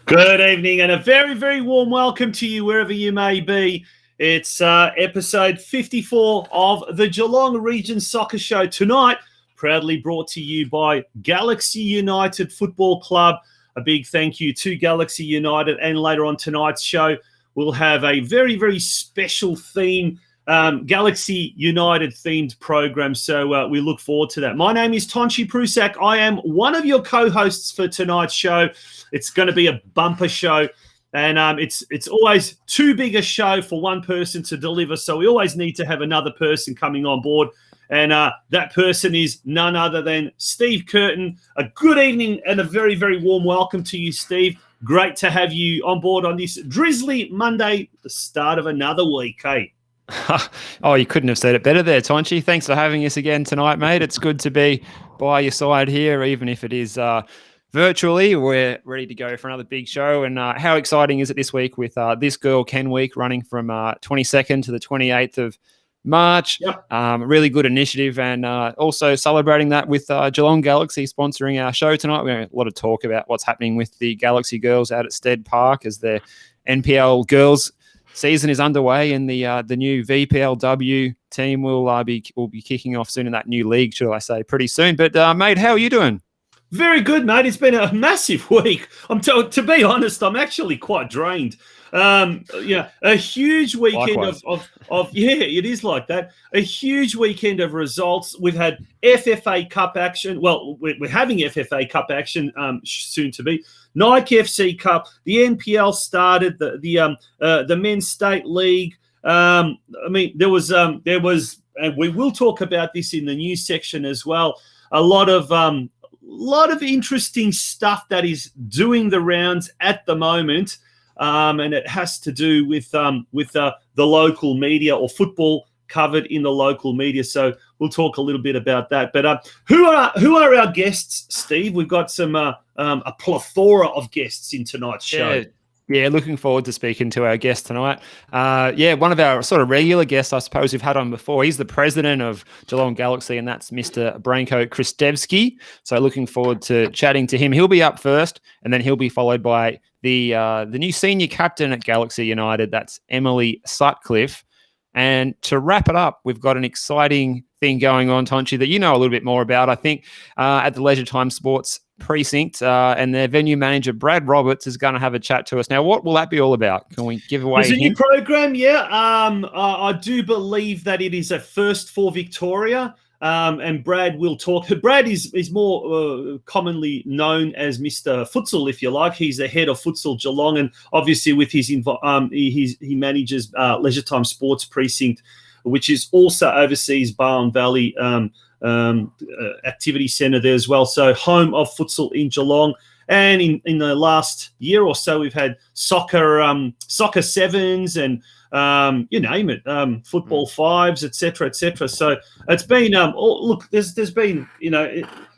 Good evening and a very, very warm welcome to you wherever you may be. It's episode 54 of the Geelong Region Soccer Show tonight, proudly brought to you by Galaxy United Football Club. A big thank you to Galaxy United, and later on tonight's show, we'll have a very, very special theme, Galaxy United themed program. So we look forward to that. My name is Tonci Prusak. I am one of your co-hosts for tonight's show. It's going to be a bumper show, and it's always too big a show for one person to deliver. So we always need to have another person coming on board, and that person is none other than Steve Curtin. A good evening and a very, very warm welcome to you, Steve. Great to have you on board on this drizzly Monday, the start of another week, hey? Oh, you couldn't have said it better there, Tonci. Thanks for having us again tonight, mate. It's good to be by your side here, even if it is virtually. We're ready to go for another big show. And how exciting is it this week with This Girl Can Week running from 22nd to the 28th of March. Yep. Really good initiative, and also celebrating that with Geelong Galaxy sponsoring our show tonight. We have a lot of talk about what's happening with the Galaxy girls out at Stead Park as their NPL girls season is underway, and the new VPLW team will be kicking off soon in that new league, should I say, pretty soon. But mate, how are you doing? Very good, mate. It's been a massive week. To be honest, I'm actually quite drained. A huge weekend of it is like that. A huge weekend of results. We've had FFA Cup action. Well, we're having FFA Cup action soon to be. Nike FC Cup. The NPL started. The Men's State League. There was, and we will talk about this in the news section as well. A lot of interesting stuff that is doing the rounds at the moment, and it has to do with the local media, or football covered in the local media. So we'll talk a little bit about that. But who are our guests, Steve? We've got a plethora of guests in tonight's show. Yeah, looking forward to speaking to our guest tonight. One of our sort of regular guests, I suppose we've had on before. He's the president of Geelong Galaxy, and that's Mr. BRANKO KRSTEVSKI. So looking forward to chatting to him. He'll be up first, and then he'll be followed by the new senior captain at Galaxy United. That's EMILY SUTCLIFFE. And to wrap it up, we've got an exciting thing going on, Tonci, that you know a little bit more about, I think, at the Leisuretime Sports Precinct, and their venue manager, Brad Roberts, is going to have a chat to us. Now, what will that be all about? Can we give away? It's a new program, yeah. I do believe that it is a first for Victoria, and Brad will talk. Brad is more commonly known as Mr. Futsal, if you like. He's the head of Futsal Geelong, and obviously with his he manages Leisuretime Sports Precinct, which is also oversees Barwon Valley activity centre there as well. So home of futsal in Geelong. And in the last year or so, we've had soccer sevens and you name it, football fives, etc., etc. So it's been there's been,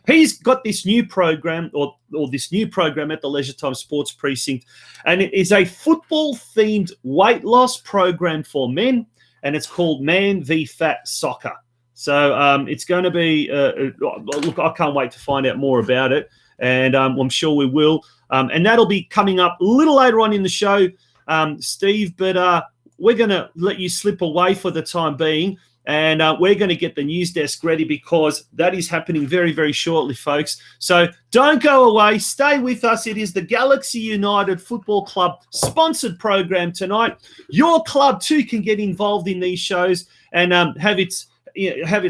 he's got this new program or this new program at the Leisuretime Sports Precinct, and it is a football themed weight loss program for men, and it's called Man v Fat Soccer. So it's going to be look, I can't wait to find out more about it, and I'm sure we will. And that'll be coming up a little later on in the show, Steve. But we're going to let you slip away for the time being, and we're going to get the news desk ready, because that is happening very, very shortly, folks. So don't go away. Stay with us. It is the Galaxy United Football Club sponsored program tonight. Your club too can get involved in these shows and have its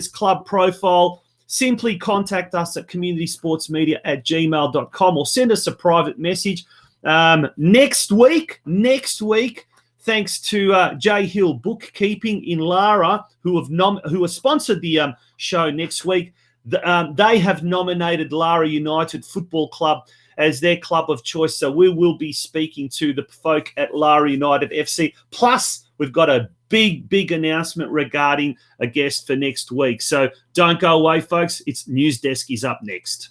club profile. Simply contact us at communitysportsmedia@gmail.com, or send us a private message. Next week, thanks to J Hill Bookkeeping in Lara, who have sponsored the show next week. They have nominated Lara United Football Club as their club of choice. So we will be speaking to the folk at Lara United FC. Plus, we've got a big announcement regarding a guest for next week. So don't go away, folks. It's News Desk is up next.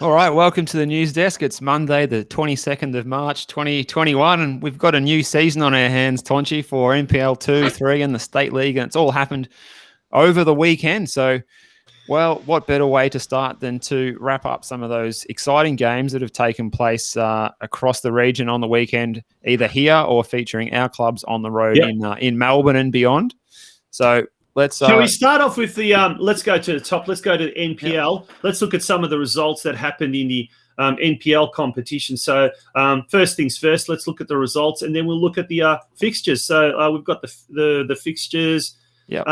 All right, welcome to the news desk. It's Monday, the 22nd of March, 2021, and we've got a new season on our hands, Tonci, for NPL 2, 3 and the State League, and it's all happened over the weekend. So, well, what better way to start than to wrap up some of those exciting games that have taken place across the region on the weekend, either here or featuring our clubs on the road in Melbourne and beyond. So shall we start off with the let's go to the top. Let's go to NPL. Yep. Let's look at some of the results that happened in the NPL competition. So first things first, let's look at the results, and then we'll look at the fixtures. So we've got the fixtures. Yeah.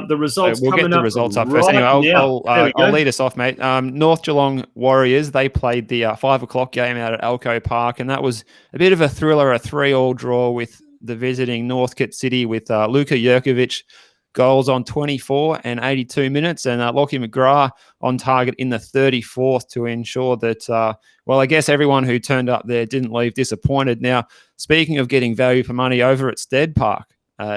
The results. We'll get the results up first. Anyway, I'll lead us off, mate. North Geelong Warriors, they played the 5 o'clock game out at Alco Park, and that was a bit of a thriller, a 3-3 draw with the visiting Northcote City with Luka Jurkovic goals on 24 and 82 minutes, and Lockie McGrath on target in the 34th to ensure that, well, I guess everyone who turned up there didn't leave disappointed. Now, speaking of getting value for money, over at Stead Park,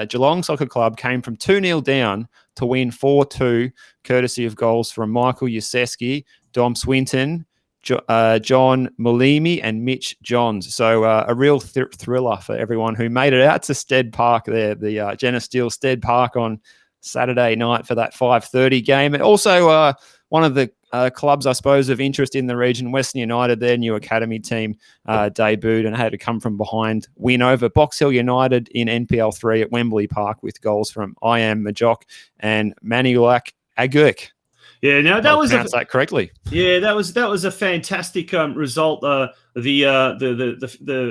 Geelong Soccer Club came from 2-0 down to win 4-2, courtesy of goals from Michael Yasewski, Dom Swinton, John Malimi and Mitch Johns. So a real thriller for everyone who made it out to Stead Park there, the Jenna Steele Stead Park on Saturday night for that 5:30 game. Also, one of the clubs, I suppose, of interest in the region, Western United, their new academy team debuted and had to come from behind win over Box Hill United in NPL 3 at Wembley Park with goals from Iam Majok and Manulak Agurk. Yeah, now that was that correctly. Yeah, that was a fantastic result. The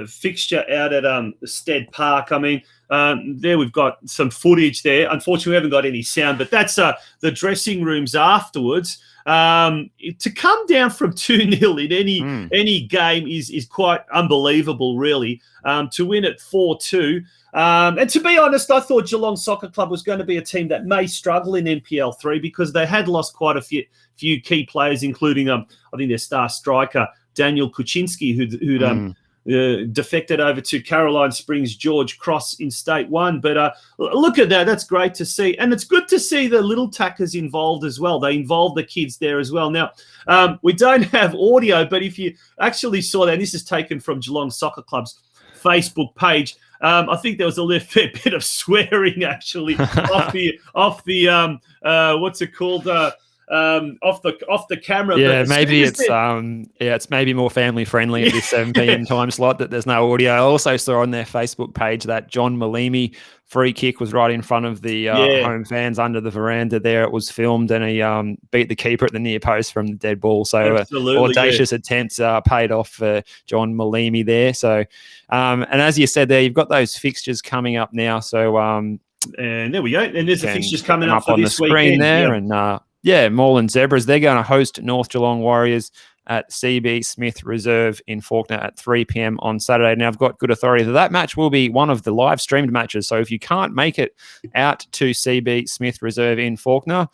fixture out at Stead Park. I mean, there we've got some footage there. Unfortunately, we haven't got any sound, but that's the dressing rooms afterwards. To come down from 2-0 in any game is quite unbelievable, really. To win at 4-2. And to be honest, I thought Geelong Soccer Club was going to be a team that may struggle in NPL 3 because they had lost quite a few key players, including I think their star striker Daniel Kuczynski, who'd defected over to Caroline Springs George Cross in State 1. But look at that. That's great to see. And it's good to see the little tackers involved as well. They involved the kids there as well. Now, we don't have audio, but if you actually saw that, and this is taken from Geelong Soccer Club's Facebook page, I think there was a fair bit of swearing actually off the what's it called? Off the camera. Yeah, maybe it's maybe more family friendly at this 7 p.m. time slot that there's no audio. I also saw on their Facebook page that John Malimi free kick was right in front of the home fans under the veranda there. It was filmed, and he beat the keeper at the near post from the dead ball. So audacious attempts paid off for John Malimi there. So and as you said there, you've got those fixtures coming up now. So and there we go. And there's the fixtures coming up for on this the screen weekend. there, and Moreland Zebras, they're going to host North Geelong Warriors at CB Smith Reserve in Fawkner at 3 p.m. on Saturday. Now, I've got good authority that match will be one of the live streamed matches. So if you can't make it out to CB Smith Reserve in Fawkner,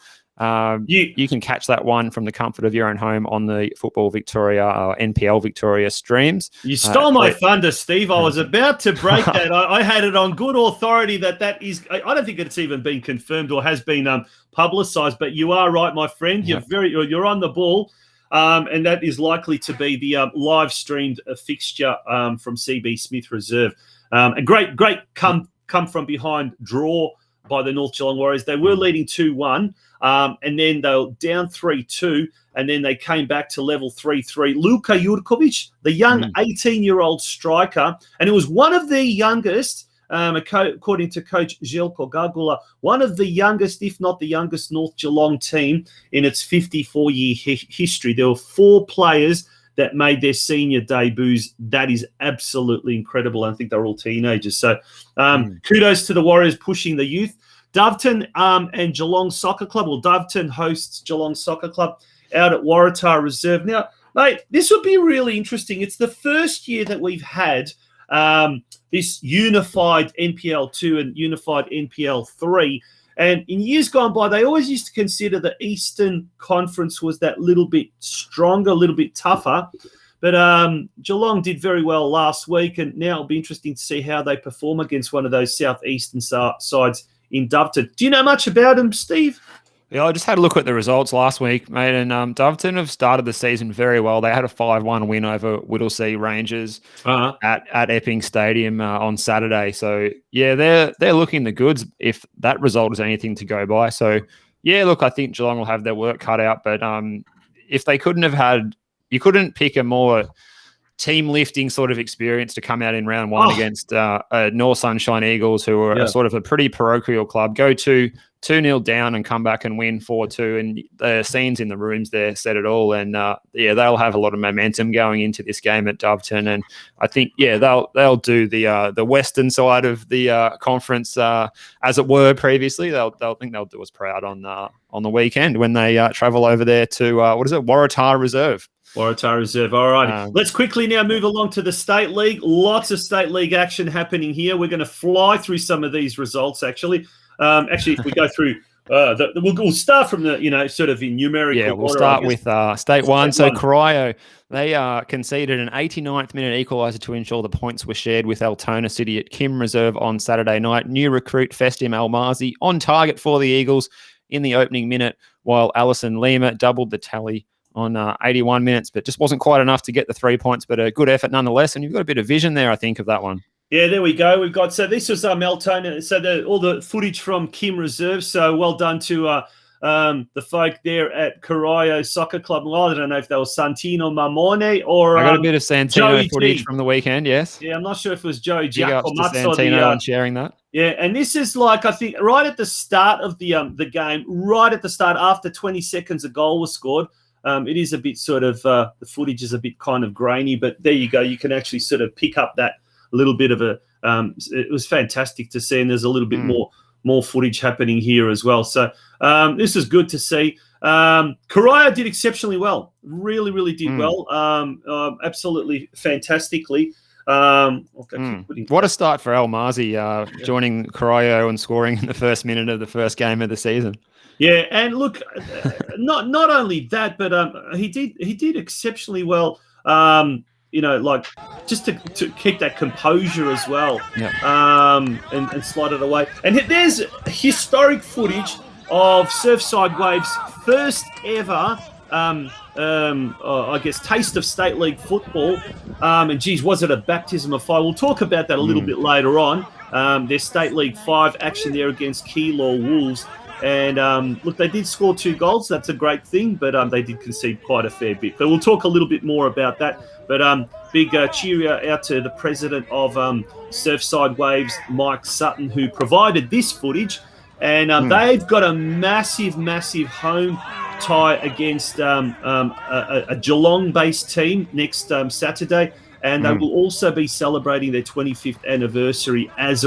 you can catch that one from the comfort of your own home on the Football Victoria NPL Victoria streams. You stole my thunder, Steve. I was about to break that. I had it on good authority that is. I don't think it's even been confirmed or has been publicised. But you are right, my friend. You're on the ball, and that is likely to be the live streamed fixture from CB Smith Reserve. A great come from behind draw by the North Geelong Warriors. They were leading 2-1, and then they were down 3-2, and then they came back to level 3-3. Luka Jurkovic, the young 18-year-old striker, and it was one of the youngest, according to coach Željko Gagula, one of the youngest, if not the youngest, North Geelong team in its 54-year history. There were 4 players that made their senior debuts. That is absolutely incredible. I think they're all teenagers. So kudos to the Warriors pushing the youth. Doveton and Geelong Soccer Club. Well, Doveton hosts Geelong Soccer Club out at Waratah Reserve. Now, mate, this would be really interesting. It's the first year that we've had this unified NPL 2 and unified NPL 3. And in years gone by, they always used to consider the Eastern Conference was that little bit stronger, a little bit tougher. But Geelong did very well last week, and now it'll be interesting to see how they perform against one of those southeastern sides in Doveton. Do you know much about them, Steve? Yeah, I just had a look at the results last week, mate, and Doveton have started the season very well. They had a 5-1 win over Whittlesea Rangers at Epping Stadium on Saturday. So yeah, they're looking the goods if that result is anything to go by. So yeah, look, I think Geelong will have their work cut out, but if they you couldn't pick a more team lifting sort of experience to come out in round one against North Sunshine Eagles, who are sort of a pretty parochial club. Go 2-0 down and come back and win 4-2. And the scenes in the rooms there said it all. And they'll have a lot of momentum going into this game at Doveton. And I think they'll do the western side of the conference as it were previously. They'll do us proud on the weekend when they travel over there to Waratah Reserve. Waratah Reserve. All right. Let's quickly now move along to the State League. Lots of State League action happening here. We're going to fly through some of these results, actually. If we go through, we'll start from the, sort of in numerical order. Yeah, we'll start with State 1. So Corio, they conceded an 89th minute equaliser to ensure the points were shared with Altona City at Kim Reserve on Saturday night. New recruit Festim Almazi on target for the Eagles in the opening minute, while Alison Lima doubled the tally on 81 minutes, but just wasn't quite enough to get the 3 points, but a good effort nonetheless. And you've got a bit of vision there, I think, of that one. Yeah, there we go. We've got, so this was Altona, so all the footage from Kim Reserve. So well done to the folk there at Corio Soccer Club. Well, I don't know if that was Santino Mamone or I got a bit of Santino footage from the weekend, yes. Yeah, I'm not sure if it was Joey Big ups to Santino on sharing that. Yeah, and this is like, I think, right at the start of the game, right at the start, after 20 seconds, a goal was scored. It is a bit sort of, the footage is a bit kind of grainy, but there you go. You can actually sort of pick up that little bit of it was fantastic to see, and there's a little bit more footage happening here as well. So this is good to see. Corio did exceptionally well, really did well, absolutely fantastically. What a start for Almazi joining Corio and scoring in the first minute of the first game of the season. Yeah, and look, not only that, but he did exceptionally well. Like just to keep that composure as well, and slide it away. And there's historic footage of Surfside Waves' first ever, I guess, taste of State League football. And geez, was it a baptism of fire? We'll talk about that a little bit later on. Their State League 5 action there against Keilor Wolves. And look, they did score 2 goals. That's a great thing, but they did concede quite a fair bit. But we'll talk a little bit more about that. But big cheerio out to the president of Surfside Waves, Mike Sutton, who provided this footage. And they've got a massive home tie against a Geelong-based team next Saturday. And they will also be celebrating their 25th anniversary as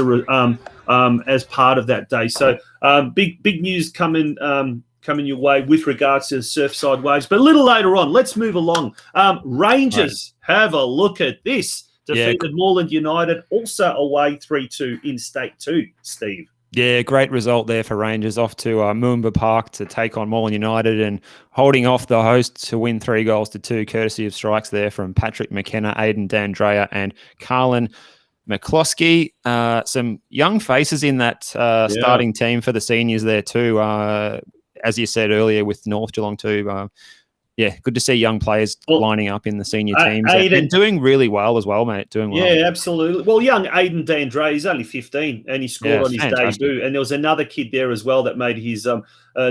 part of that day. So big news coming your way with regards to Surfside Waves. But a little later on, let's move along. Rangers, have a look at this. Defeated Moreland United, also away 3-2 in State 2, Steve. Yeah, great result there for Rangers, off to Moomba Park to take on Moreland United and holding off the hosts to win 3-2, courtesy of strikes there from Patrick McKenna, Aidan D'Andrea and Carlin McCloskey. Some young faces in that starting team for the seniors there too, as you said earlier with North Geelong too. Good to see young players lining up in the senior teams and doing really well as well, mate. Doing well. Yeah, absolutely. Well, young Aidan D'Andrea, he's only 15 and he scored on his debut. And there was another kid there as well that made his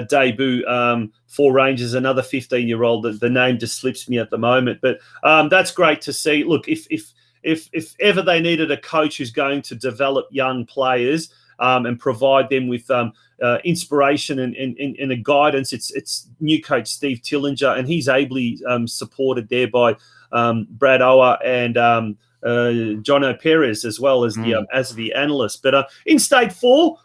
debut for Rangers, another 15-year-old. The name just slips me at the moment. But that's great to see. Look, if ever they needed a coach who's going to develop young players and provide them with inspiration and a guidance, it's new coach Steve Tillinger, and he's ably supported there by Brad Ower and Jono Perez as well as the analyst. But in State 4,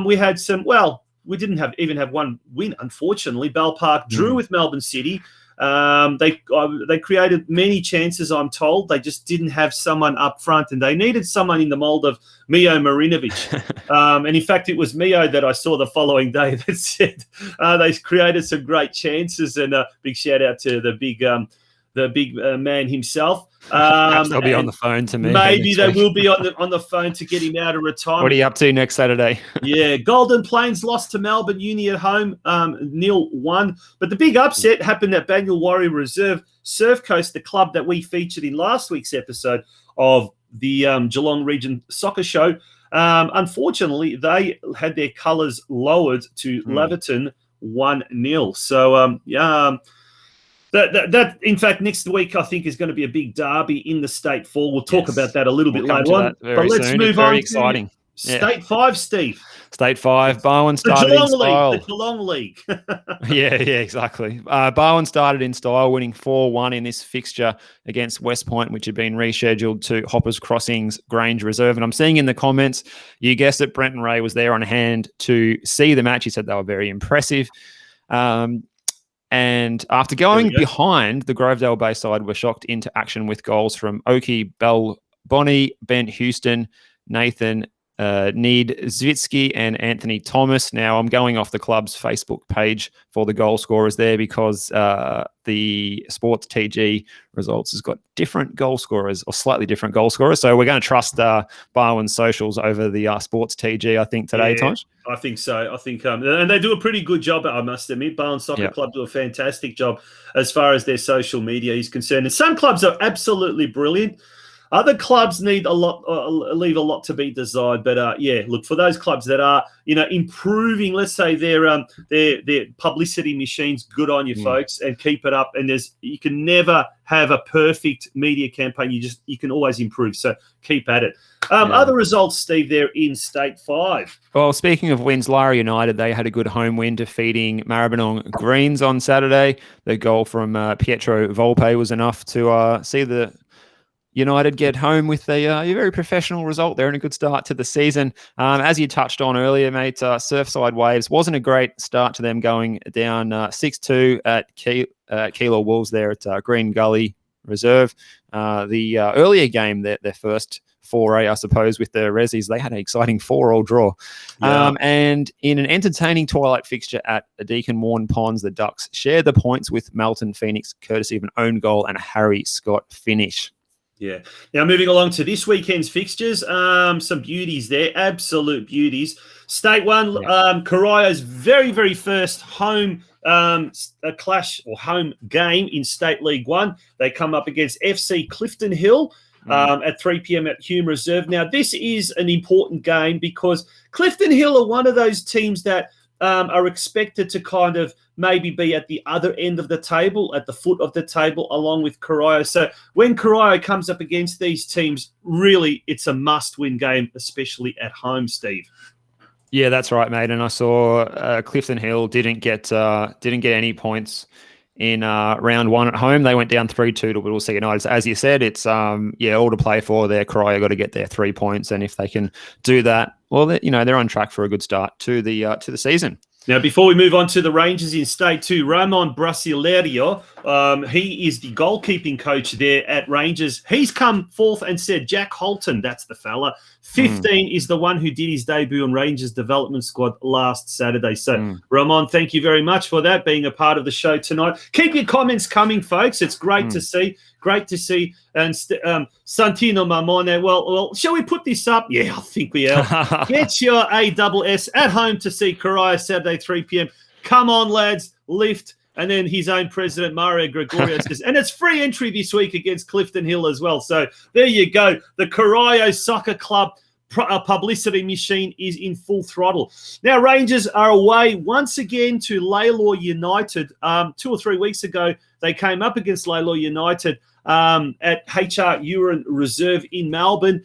we had some. Well, we didn't even have one win, unfortunately. Bell Park drew with Melbourne City. They created many chances, I'm told. They just didn't have someone up front, and they needed someone in the mould of Mio Marinovic. And in fact, it was Mio that I saw the following day that said they created some great chances. And a big shout out to the the big man himself. Perhaps they'll be on the phone to me. Maybe they will be on the phone to get him out of retirement. What are you up to next Saturday? Yeah, Golden Plains lost to Melbourne Uni at home, 0-1. But the big upset happened at Banyule Warrior Reserve. Surf Coast, the club that we featured in last week's episode of the Geelong Region Soccer Show. Unfortunately, they had their colours lowered to Laverton 1-0. So, That in fact, next week I think is going to be a big derby in the State 4. We'll talk about that a little bit later on. But let's move on. Very exciting. State 5, Steve. State 5. Barwon started in style. The Geelong League. yeah, exactly. Barwon started in style, winning 4-1 in this fixture against West Point, which had been rescheduled to Hoppers Crossings Grange Reserve. And I'm seeing in the comments, you guessed it, Brenton Ray was there on hand to see the match. He said they were very impressive. And after going behind, the Grovedale Bay side were shocked into action with goals from Oki, Bell, Bonnie, Ben Houston, Nathan Need Zvitsky, and Anthony Thomas. Now, I'm going off the club's Facebook page for the goal scorers there because the Sports TG results has got different goal scorers or slightly different goal scorers. So we're going to trust Barwon's socials over the Sports TG, I think, today, Tonci. I think so. I think, and they do a pretty good job, I must admit. Barwon Soccer Club do a fantastic job as far as their social media is concerned. And some clubs are absolutely brilliant. Other clubs need leave a lot to be desired. But look, for those clubs that are, improving, let's say their publicity machines, good on you, folks, and keep it up. And you can never have a perfect media campaign. You can always improve. So keep at it. Other results, Steve, there in State 5. Well, speaking of wins, Lara United, they had a good home win defeating Maribyrnong Greens on Saturday. The goal from Pietro Volpe was enough to see the United get home with a very professional result there and a good start to the season. As you touched on earlier, mate, Surfside Waves wasn't a great start to them, going down 6-2 at Keilor Wolves there at Green Gully Reserve. The earlier game, their first foray, I suppose, with the Rezzies, they had an exciting 4-4 draw. And in an entertaining twilight fixture at Deacon Warren Ponds, the Ducks shared the points with Melton Phoenix, courtesy of an own goal and a Harry Scott finish. Yeah. Now, moving along to this weekend's fixtures, some beauties there, absolute beauties. State 1, Carayo's very, very first home clash or home game in State League 1. They come up against FC Clifton Hill at 3 p.m. at Hume Reserve. Now, this is an important game because Clifton Hill are one of those teams that are expected to kind of maybe be at the other end of the table, at the foot of the table, along with Corio. So when Corio comes up against these teams, really it's a must-win game, especially at home, Steve. Yeah, that's right, mate. And I saw Clifton Hill didn't get any points in round 1 at home. They went down 3-2 to Whittlesea United. So as you said, it's all to play for there. Corio got to get their 3 points, and if they can do that, well, they're on track for a good start to the season. Now, before we move on to the Rangers in State 2, Ramon Brasileiro, he is the goalkeeping coach there at Rangers. He's come forth and said Jack Holton, that's the fella, 15 is the one who did his debut on Rangers development squad last Saturday. So, Ramon, thank you very much for that, being a part of the show tonight. Keep your comments coming, folks. It's great to see. Great to see. And Santino Mamone, well, shall we put this up? Yeah, I think we are. Get your ASS at home to see Corio Saturday, 3 p.m. Come on, lads, lift. And then his own president, Mario Gregorio, says, and it's free entry this week against Clifton Hill as well. So there you go. The Corio Soccer Club publicity machine is in full throttle. Now, Rangers are away once again to Lalor United. 2 or 3 weeks ago, they came up against Lalor United at HR Uran Reserve in Melbourne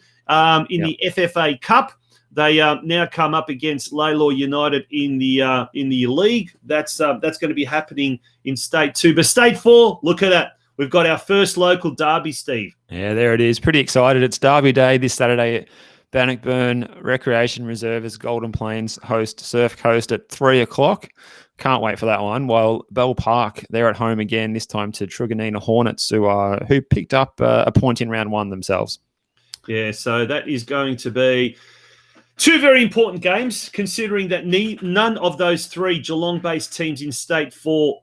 in the FFA Cup. They now come up against Lalor United in the league. That's going to be happening in State 2. But State 4, look at that. We've got our first local derby, Steve. Yeah, there it is. Pretty excited. It's Derby Day this Saturday at Bannockburn Recreation Reserve as Golden Plains host Surf Coast at 3 o'clock. Can't wait for that one. While Bell Park, they're at home again, this time to Truganina Hornets, who picked up a point in round 1 themselves. Yeah, so that is going to be Two very important games, considering that none of those three Geelong-based teams in State 4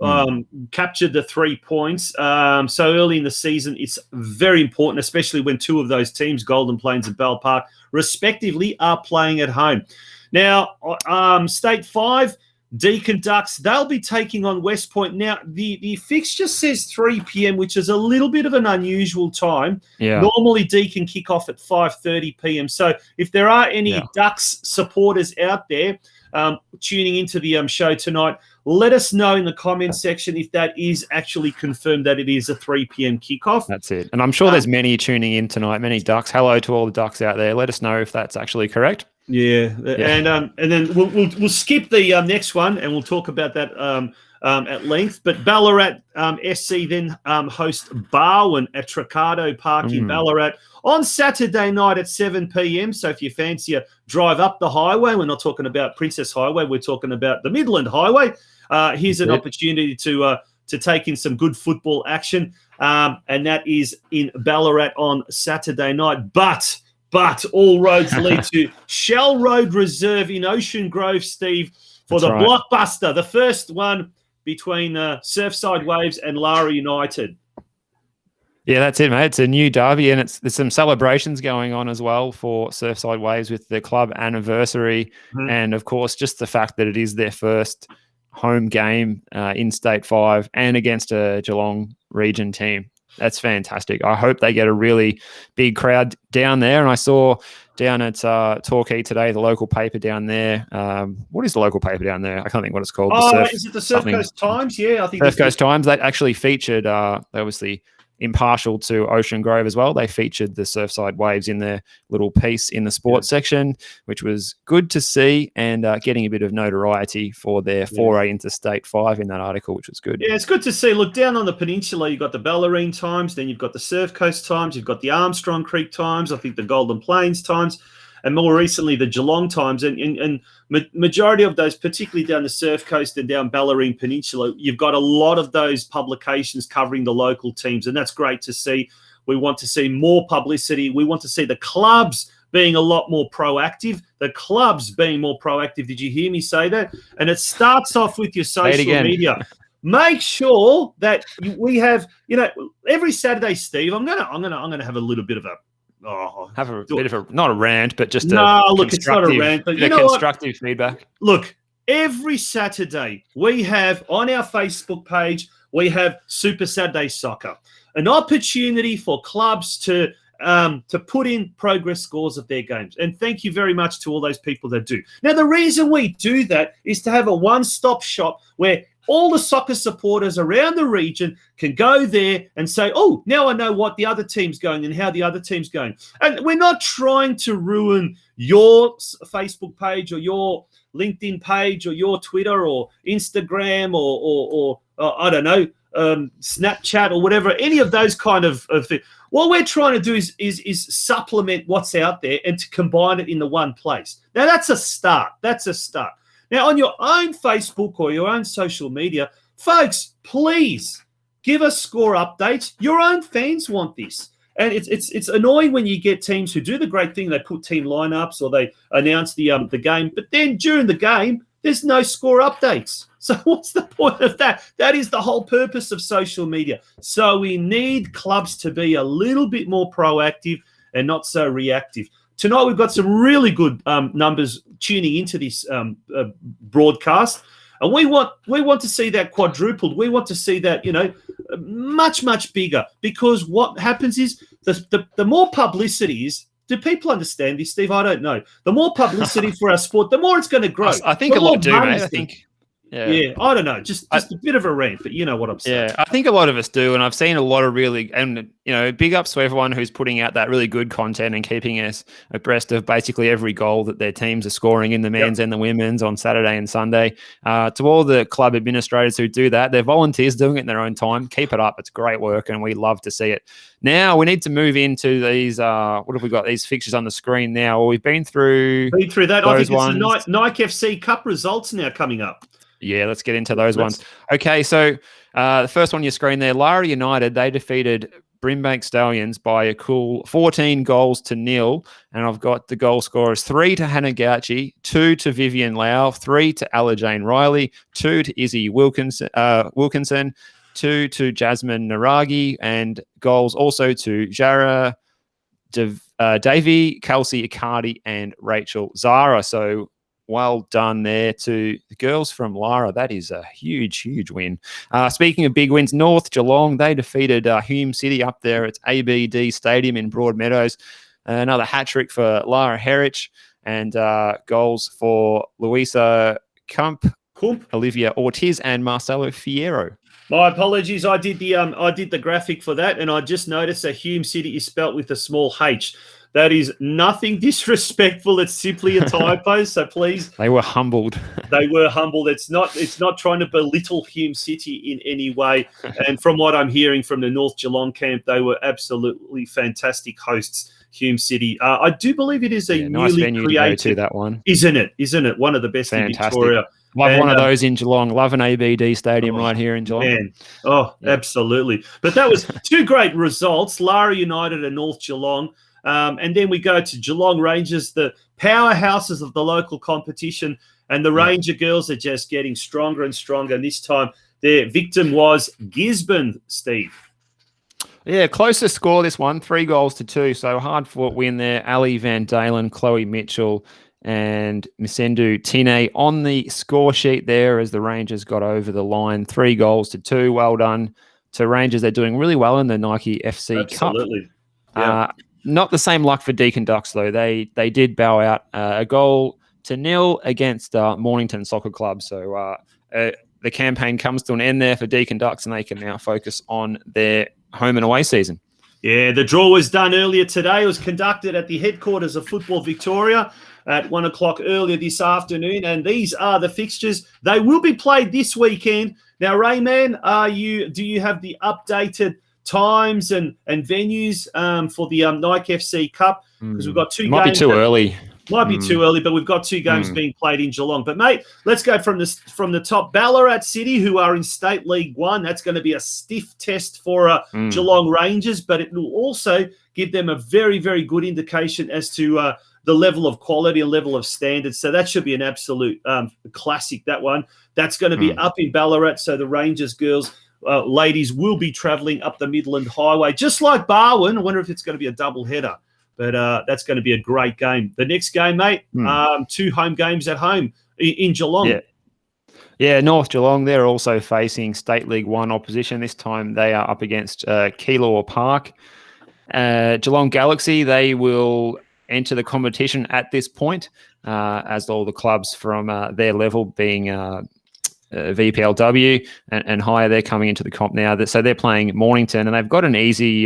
captured the 3 points. So early in the season, it's very important, especially when two of those teams, Golden Plains and Bell Park, respectively, are playing at home. Now, State 5, Deakin Ducks, they'll be taking on West Point. Now, the fixture says 3 p.m., which is a little bit of an unusual time. Yeah. Normally, Deakin kick off at 5:30 p.m. So if there are any Ducks supporters out there tuning into the show tonight, let us know in the comments section if that is actually confirmed that it is a 3 p.m. kickoff. That's it. And I'm sure there's many tuning in tonight, many Ducks. Hello to all the Ducks out there. Let us know if that's actually correct. Yeah. And then we'll skip the next one and we'll talk about that at length. But Ballarat SC then host Barwon at Tricado Park in Ballarat on Saturday night at 7 p.m. So if you fancy a drive up the highway, we're not talking about Princess Highway, we're talking about the Midland Highway. Here's an opportunity to take in some good football action, and that is in Ballarat on Saturday night. But all roads lead to Shell Road Reserve in Ocean Grove, Steve, for blockbuster, the first one between Surfside Waves and Lara United. Yeah, that's it, mate. It's a new derby, and there's some celebrations going on as well for Surfside Waves with the club anniversary, and of course, just the fact that it is their first home game in State 5 and against a Geelong region team. That's fantastic. I hope they get a really big crowd down there. And I saw down at Torquay today, the local paper down there. What is the local paper down there? I can't think what it's called. Is it the Surf Coast Times? Yeah, I think Surf Coast Times. They actually featured, they obviously impartial to Ocean Grove as well. They featured the Surfside Waves in their little piece in the sports section, which was good to see, and getting a bit of notoriety for their foray into State 5 in that article, which was good. Yeah, it's good to see. Look, down on the peninsula, you've got the Bellarine Times, then you've got the Surf Coast Times, you've got the Armstrong Creek Times, I think the Golden Plains Times, and more recently the Geelong Times. And majority of those, particularly down the Surf Coast and down Bellarine Peninsula, you've got a lot of those publications covering the local teams, and that's great to see. We want to see more publicity. We want to see the clubs being a lot more proactive. The clubs being more proactive. Did you hear me say that? And it starts off with your social media. Make sure that we have, every Saturday, Steve, I'm gonna have a little bit of a not a rant, but just it's not a rant, but constructive feedback. Look, every Saturday we have on our Facebook page, we have Super Saturday Soccer, an opportunity for clubs to put in progress scores of their games. And thank you very much to all those people that do. Now, the reason we do that is to have a one-stop shop where all the soccer supporters around the region can go there and say, oh, now I know what the other team's going and how the other team's going. And we're not trying to ruin your Facebook page or your LinkedIn page or your Twitter or Instagram or I don't know, Snapchat or whatever, any of those kind of things. What we're trying to do is supplement what's out there and to combine it in the one place. Now, that's a start. Now, on your own Facebook or your own social media, folks, please give us score updates. Your own fans want this. And it's annoying when you get teams who do the great thing. They put team lineups or they announce the game. But then during the game, there's no score updates. So what's the point of that? That is the whole purpose of social media. So we need clubs to be a little bit more proactive and not so reactive. Tonight, we've got some really good numbers tuning into this broadcast, and we want to see that quadrupled. We want to see that, much, much bigger, because what happens is the more publicity is. Do people understand this, Steve? I don't know. The more publicity for our sport, the more it's going to grow. I think a lot do, mate. I think. Yeah, I don't know. Just a bit of a rant, but you know what I'm saying. Yeah, I think a lot of us do, and I've seen a lot of really, and big ups to everyone who's putting out that really good content and keeping us abreast of basically every goal that their teams are scoring in the men's and the women's on Saturday and Sunday. To all the club administrators who do that, they're volunteers doing it in their own time. Keep it up. It's great work, and we love to see it. Now we need to move into these. What have we got? These fixtures on the screen now. Well, we've been through that. I think it's the Nike FC Cup results now coming up. Yeah, let's get into those ones. Okay, so the first one on your screen there, Lara United, they defeated Brimbank Stallions by a cool 14 goals to nil. And I've got the goal scorers 3 to Hannah Gauci, 2 to Vivian Lau, 3 to Ella Jane Riley, 2 to Izzy Wilkinson, 2 to Jasmine Naragi, and goals also to Jara Davey, Kelsey Icardi, and Rachel Zara. So well done there to the girls from Lara. That is a huge, huge win. Speaking of big wins, North Geelong, they defeated Hume City up there at ABD Stadium in Broadmeadows. Another hat-trick for Lara Herrich, and goals for Luisa Kump, Olivia Ortiz, and Marcelo Fierro. My apologies. I did the graphic for that, and I just noticed that Hume City is spelt with a small H. That is nothing disrespectful. It's simply a typo. So please. They were humbled. They were humbled. It's not trying to belittle Hume City in any way. And from what I'm hearing from the North Geelong camp, they were absolutely fantastic hosts. Hume City. I do believe it is a nice newly venue created. To go to that one, isn't it? Isn't it one of the best fantastic. in Victoria? Love one of those in Geelong. Love an ABD stadium right here in Geelong. Man. Oh, yeah. Absolutely. But that was 2 great results, Lara United and North Geelong. And then we go to Geelong Rangers, the powerhouses of the local competition. And the Ranger girls are just getting stronger and stronger. And this time their victim was Gisborne, Steve. Yeah, closest score this one, 3 goals to 2. So hard-fought win there. Ali Van Dalen, Chloe Mitchell, and Misendu Tine on the score sheet there as the Rangers got over the line. 3 goals to 2. Well done to Rangers. They're doing really well in the Nike FC Absolutely. Cup. Yeah. Not the same luck for Deakin Ducks, though. They did bow out a goal to 0 against Mornington Soccer Club. So the campaign comes to an end there for Deakin Ducks, and they can now focus on their home and away season. Yeah, the draw was done earlier today. It was conducted at the headquarters of Football Victoria at 1 o'clock earlier this afternoon. And these are the fixtures. They will be played this weekend. Now, Rayman, do you have the updated times and venues for the Nike FC Cup? Because we've got 2 games. Might be too early. Might be too early, but we've got 2 games being played in Geelong. But, mate, let's go from the top. Ballarat City, who are in State League 1, that's going to be a stiff test for Geelong Rangers, but it will also give them a very, very good indication as to the level of quality and level of standards. So that should be an absolute classic, that one. That's going to be up in Ballarat, so the Rangers girls, ladies, will be travelling up the Midland Highway, just like Barwon. I wonder if it's going to be a double header. But that's going to be a great game. The next game, mate, 2 home games at home in Geelong. Yeah, North Geelong, they're also facing State League 1 opposition. This time they are up against Keilor Park. Geelong Galaxy, they will enter the competition at this point, as all the clubs from their level being VPLW and higher, they're coming into the comp now. So they're playing Mornington, and they've got an easy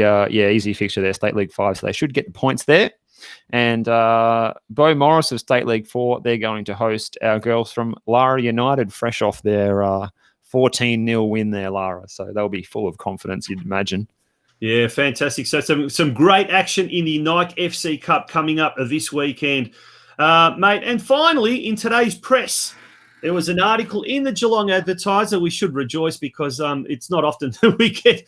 fixture there, State League 5, so they should get the points there. And Beau Morris of State League 4, they're going to host our girls from Lara United, fresh off their 14-0 win there, Lara. So they'll be full of confidence, you'd imagine. Yeah, fantastic. So some great action in the Nike FC Cup coming up this weekend, mate. And finally, in today's press, there was an article in the Geelong Advertiser. We should rejoice because it's not often that we get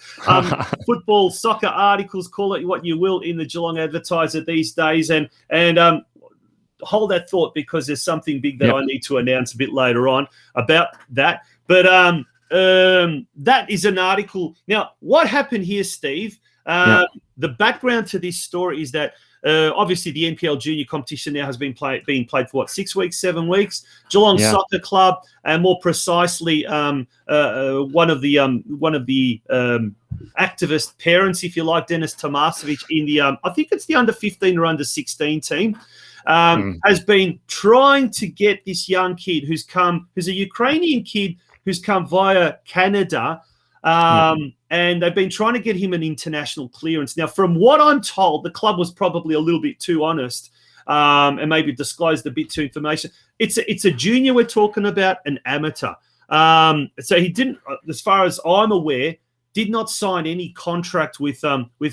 football, soccer articles, call it what you will, in the Geelong Advertiser these days. And hold that thought, because there's something big that I need to announce a bit later on about that. But that is an article. Now, what happened here, Steve? The background to this story is that obviously the NPL junior competition now has been being played for 6 weeks, 7 weeks. Geelong Soccer Club, and more precisely, one of the activist parents, if you like, Dennis Tomasevic, in the I think it's the under 15 or under 16 team, has been trying to get this young kid who's a Ukrainian kid who's come via Canada. And they've been trying to get him an international clearance. Now, from what I'm told, the club was probably a little bit too honest and maybe disclosed a bit too information. It's a junior we're talking about, an amateur. So he didn't, as far as I'm aware, did not sign any contract with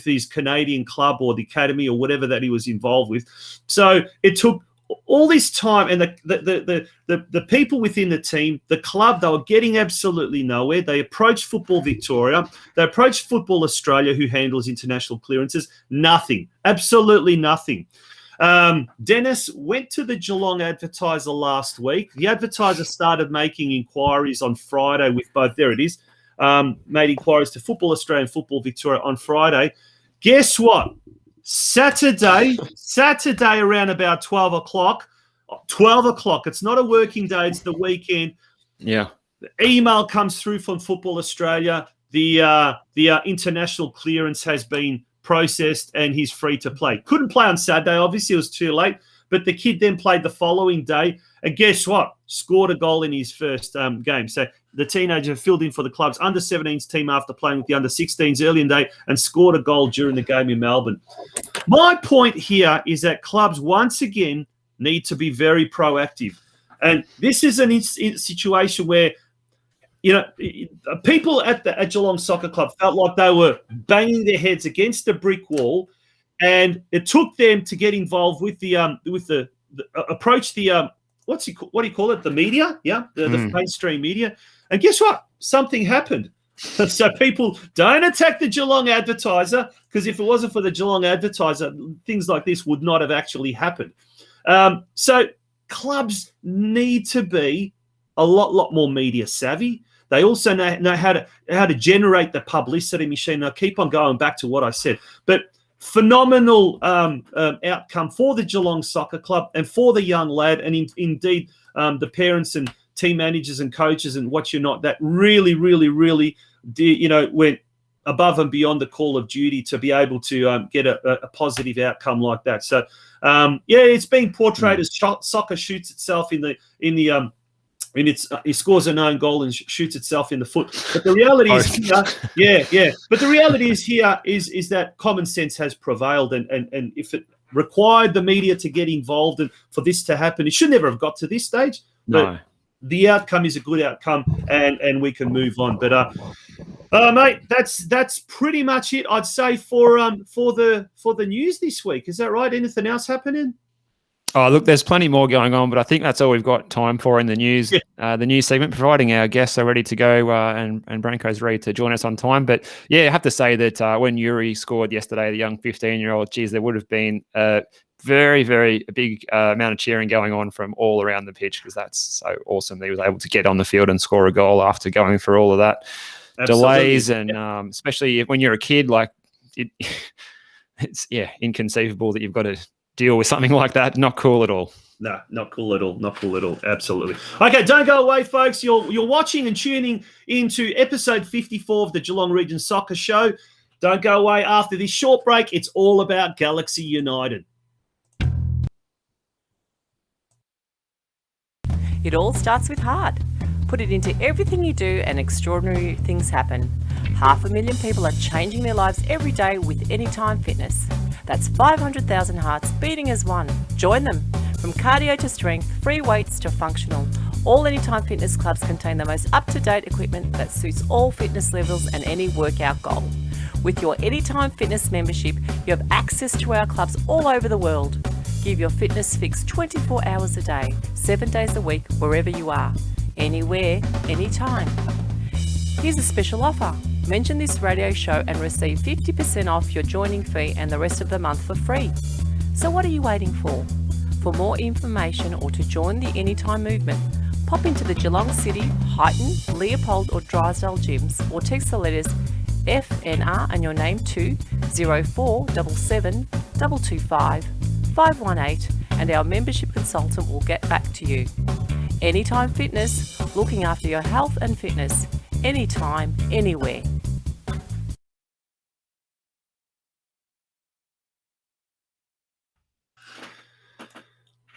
his Canadian club or the academy or whatever that he was involved with. So it took all this time, and the people within the team, the club, they were getting absolutely nowhere. They approached Football Victoria. They approached Football Australia, who handles international clearances. Nothing. Absolutely nothing. Dennis went to the Geelong Advertiser last week. The Advertiser started making inquiries on Friday with both, there it is, made inquiries to Football Australia and Football Victoria on Friday. Guess what? Saturday around about 12 o'clock. 12 o'clock. It's not a working day. It's the weekend. Yeah. The email comes through from Football Australia. The international clearance has been processed and he's free to play. Couldn't play on Saturday. Obviously, it was too late. But the kid then played the following day. And guess what? Scored a goal in his first game. So the teenager filled in for the club's under-17s team after playing with the under-16s early in the day and scored a goal during the game in Melbourne. My point here is that clubs, once again, need to be very proactive. And this is a situation where, you know, people at Geelong Soccer Club felt like they were banging their heads against a brick wall, and it took them to get involved with the approach the what do you call it? The media, the mainstream media. And guess what? Something happened. So people don't attack the Geelong Advertiser, because if it wasn't for the Geelong Advertiser, things like this would not have actually happened. So clubs need to be a lot more media savvy. They also know how to generate the publicity machine. I keep on going back to what I said, but phenomenal outcome for the Geelong Soccer Club and for the young lad, and indeed the parents and team managers and coaches and what you're not, that really went above and beyond the call of duty to be able to get a positive outcome like that. So it's being portrayed as soccer shoots itself it scores a known goal and shoots itself in the foot. But the reality is here, But the reality is here is that common sense has prevailed, and if it required the media to get involved and for this to happen, it should never have got to this stage. No. But the outcome is a good outcome, and we can move on. But mate, that's pretty much it, I'd say, for the news this week. Is that right? Anything else happening? Oh, look, there's plenty more going on, but I think that's all we've got time for in the news. Yeah. The news segment, providing our guests are ready to go and Branko's ready to join us on time. But yeah, I have to say that when Yuri scored yesterday, the young 15-year-old, there would have been a very, very big amount of cheering going on from all around the pitch, because that's so awesome that he was able to get on the field and score a goal after going through all of that. Absolutely. Delays and especially when you're a kid, like it's inconceivable that you've got to deal with something like that. Not cool at all. No, not cool at all. Not cool at all. Absolutely. Okay, don't go away, folks. You're watching and tuning into episode 54 of the Geelong Region Soccer Show. Don't go away after this short break. It's all about Galaxy United. It all starts with heart. Put it into everything you do and extraordinary things happen. 500,000 people are changing their lives every day with Anytime Fitness. That's 500,000 hearts beating as one. Join them. From cardio to strength, free weights to functional, all Anytime Fitness clubs contain the most up-to-date equipment that suits all fitness levels and any workout goal. With your Anytime Fitness membership, you have access to our clubs all over the world. Give your fitness fix 24 hours a day, 7 days a week, wherever you are. Anywhere, anytime. Here's a special offer. Mention this radio show and receive 50% off your joining fee and the rest of the month for free. So what are you waiting for? For more information or to join the Anytime movement, pop into the Geelong City, Highton, Leopold or Drysdale gyms, or text the letters FNR and your name to 0477 225 518 and our membership consultant will get back to you. Anytime Fitness, looking after your health and fitness, anytime, anywhere.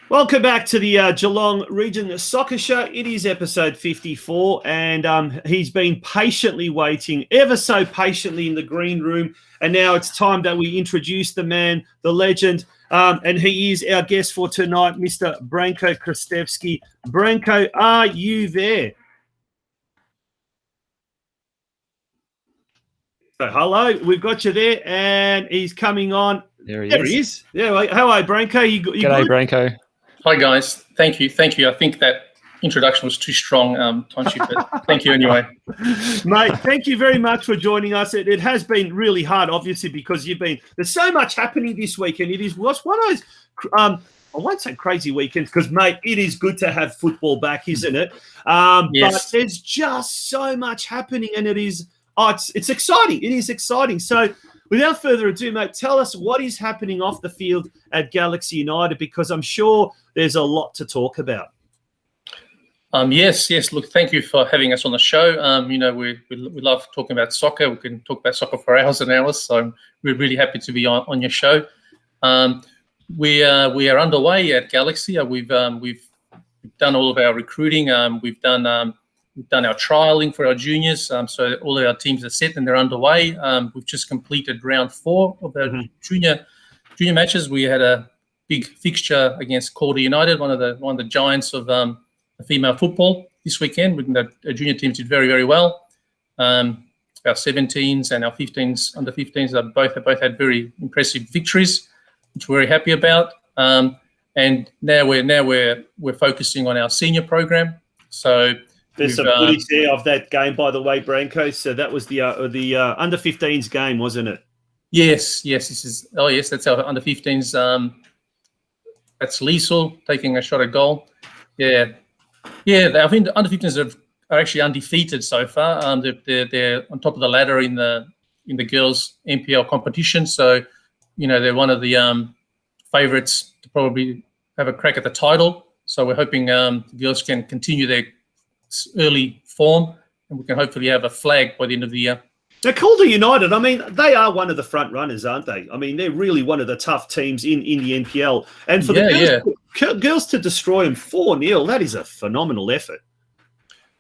Welcome back to the Geelong Region Soccer Show. It is episode 54, and he's been patiently waiting, ever so patiently, in the green room. And now it's time that we introduce the man, the legend, and he is our guest for tonight, Mr. BRANKO KRSTEVSKI. Branko, are you there? So, hello, we've got you there, and he's coming on. There he is. Yeah, how are you, Branko? You G'day, good? Branko. Hi, guys. Thank you. I think that introduction was too strong, Tonci, but thank you anyway. Mate, thank you very much for joining us. It has been really hard, obviously, because there's so much happening this weekend. Was one of those, I won't say crazy weekends because, mate, it is good to have football back, isn't it? Yes. But there's just so much happening, and it's exciting. It is exciting. So without further ado, mate, tell us what is happening off the field at Galaxy United, because I'm sure there's a lot to talk about. Yes. Look, thank you for having us on the show. We love talking about soccer. We can talk about soccer for hours and hours. So we're really happy to be on your show. We are underway at Galaxy. We've done all of our recruiting. We've done our trialing for our juniors. So all of our teams are set and they're underway. We've just completed round 4 of our junior matches. We had a big fixture against Calder United, one of the giants of female football this weekend. Our junior teams did very, very well. Our 17s and our 15s, under 15s, have both had very impressive victories, which we're very happy about. And now we're focusing on our senior program. So there's some footage there of that game, by the way, Branko. So that was the under 15s game, wasn't it? Yes. This is that's our under 15s. That's Liesel taking a shot at goal. Yeah. I think the under 15s are actually undefeated so far. They're on top of the ladder in the girls' NPL competition. So, they're one of the favourites to probably have a crack at the title. So we're hoping the girls can continue their early form, and we can hopefully have a flag by the end of the year. Now, Calder United, I mean, they are one of the front runners, aren't they? I mean, they're really one of the tough teams in the NPL. And for the girls to destroy them 4-0, that is a phenomenal effort.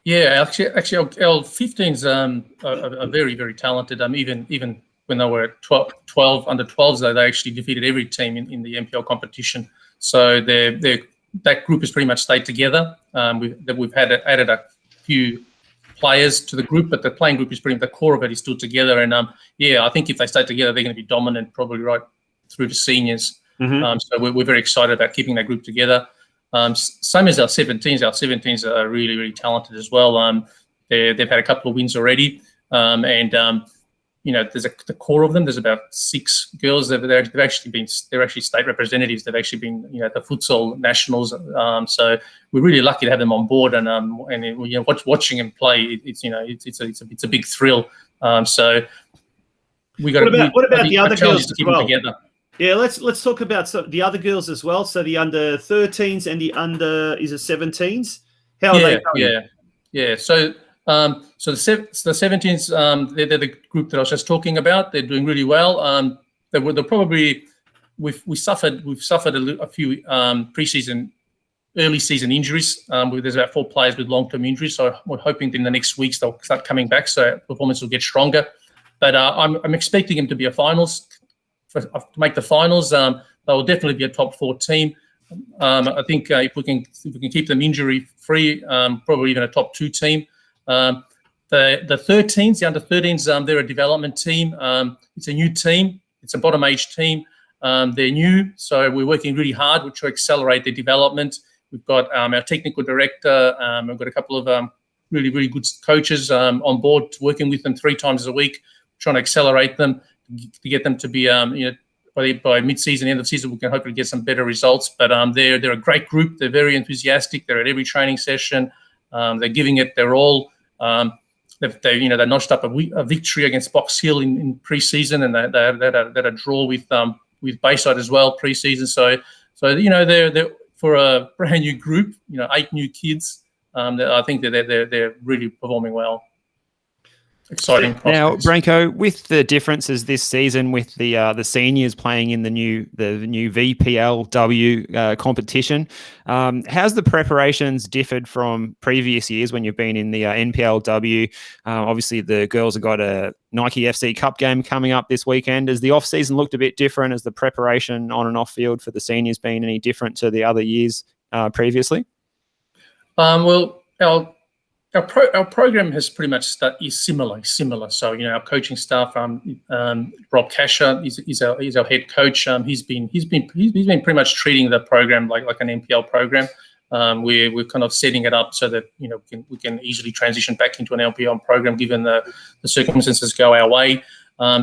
Yeah, actually, our 15s are very, very talented. Even when they were 12 under 12s, though, they actually defeated every team in the NPL competition. So that group has pretty much stayed together. We've added a few players to the group, but the playing group is pretty much the core of it is still together. And I think if they stay together, they're going to be dominant probably right through to seniors. So we're very excited about keeping that group together. Same as our 17s. Our 17s are really, really talented as well. They've had a couple of wins already. There's the core of them. There's about 6 girls. They're actually state representatives. They've actually been the futsal nationals. So we're really lucky to have them on board. And watching them play, it's a big thrill. So we got. What about the other girls to keep them together? Yeah, let's talk about the other girls as well. So the under 13s and the under 17s. How are they going? Yeah. So the 17s, they're the group that I was just talking about. They're doing really well. They're probably we've suffered a few early season injuries. There's about 4 players with long-term injuries. So we're hoping that in the next weeks they'll start coming back, so performance will get stronger. But I'm expecting them to be to make the finals. They will definitely be a top 4 team. I think if we can keep them injury free, probably even a top 2 team. The 13s, the under 13s, they're a development team. It's a new team. It's a bottom age team. They're new, so we're working really hard to accelerate their development. We've got our technical director. We've got a couple of really, really good coaches on board, working with them 3 times a week, trying to accelerate them to get them to be, by mid-season, end of season, we can hopefully get some better results. But they're a great group. They're very enthusiastic. They're at every training session. They're giving it their all. They notched up a victory against Box Hill in pre-season, and they had a draw with Bayside as well pre-season. So they're for a brand new group, 8 new kids. I think they're really performing well. Exciting prospects. Now, Branko, with the differences this season with the seniors playing in the new VPLW competition, how's the preparations differed from previous years when you've been in the NPLW? Obviously, the girls have got a Nike FC Cup game coming up this weekend. Has the off season looked a bit different? Has the preparation on and off field for the seniors been any different to the other years previously? Well, our our program has pretty much is similar. So our coaching staff, Rob Casher is our head coach. He's been pretty much treating the program like an NPL program. We're kind of setting it up so that we can easily transition back into an LPL program given the circumstances go our way.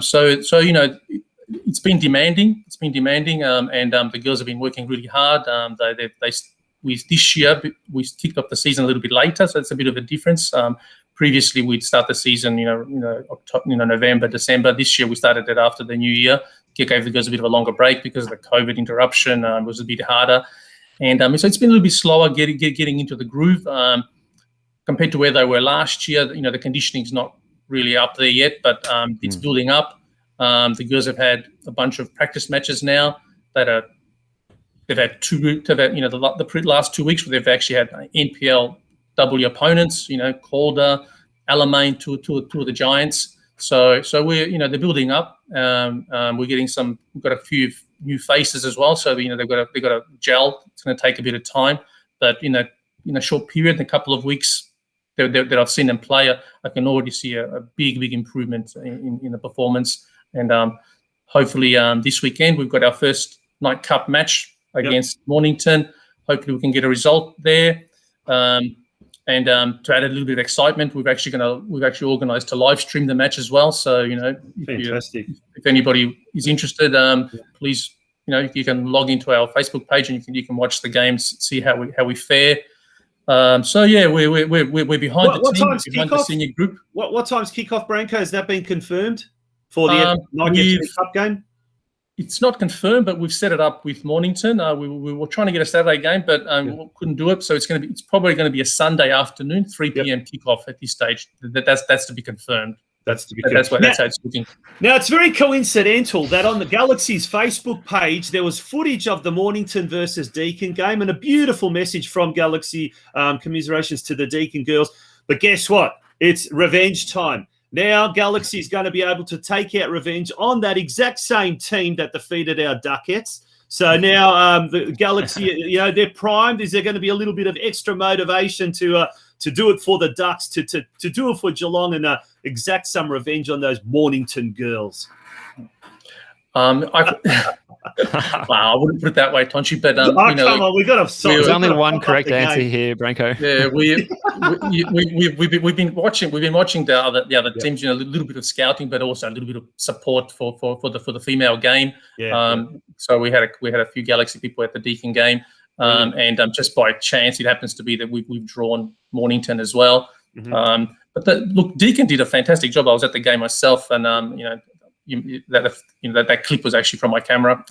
So it's been demanding. And the girls have been working really hard. This year we kicked off the season a little bit later, so it's a bit of a difference. Previously we'd start the season, October, November, December. This year we started it after the new year. Gave the girls a bit of a longer break because of the COVID interruption was a bit harder, and so it's been a little bit slower getting into the groove compared to where they were last year. The conditioning's not really up there yet, but it's building up. The girls have had a bunch of practice matches now that are. They've had the last 2 weeks where they've actually had NPL W opponents, Calder, Alamein, two of the giants. So we're, they're building up. We're getting we've got a few new faces as well. So, they've got a gel. It's going to take a bit of time, but in a short period, in a couple of weeks that I've seen them play, I can already see a big improvement in the performance. And hopefully this weekend we've got our first night cup match against Mornington. Hopefully we can get a result there. And to add a little bit of excitement, we've actually organised to live stream the match as well. So fantastic. If anybody is interested, please you can log into our Facebook page and you can watch the games, see how we fare. So yeah, we're behind the team, behind the senior group. What time's kickoff, Branko? Has that been confirmed for the Nike Cup game? It's not confirmed, but we've set it up with Mornington. We were trying to get a Saturday game, but couldn't do it. So it's probably going to be a Sunday afternoon, 3 p.m. kickoff at this stage. That's to be confirmed. That's how it's looking. Now, it's very coincidental that on the Galaxy's Facebook page, there was footage of the Mornington versus Deakin game and a beautiful message from Galaxy, commiserations to the Deakin girls. But guess what? It's revenge time. Now, Galaxy is going to be able to take out revenge on that exact same team that defeated our Duckettes. So now the Galaxy, they're primed. Is there going to be a little bit of extra motivation to do it for the Ducks, to do it for Geelong and exact some revenge on those Mornington girls? I wouldn't put it that way, Tonci. But come on, we've got to. There's only one correct answer here, Branko. Yeah, we've been watching the other teams. A little bit of scouting, but also a little bit of support for the female game. So we had a few Galaxy people at the Deakin game, and just by chance, it happens to be that we've drawn Mornington as well. But look, Deakin did a fantastic job. I was at the game myself, and that clip was actually from my camera.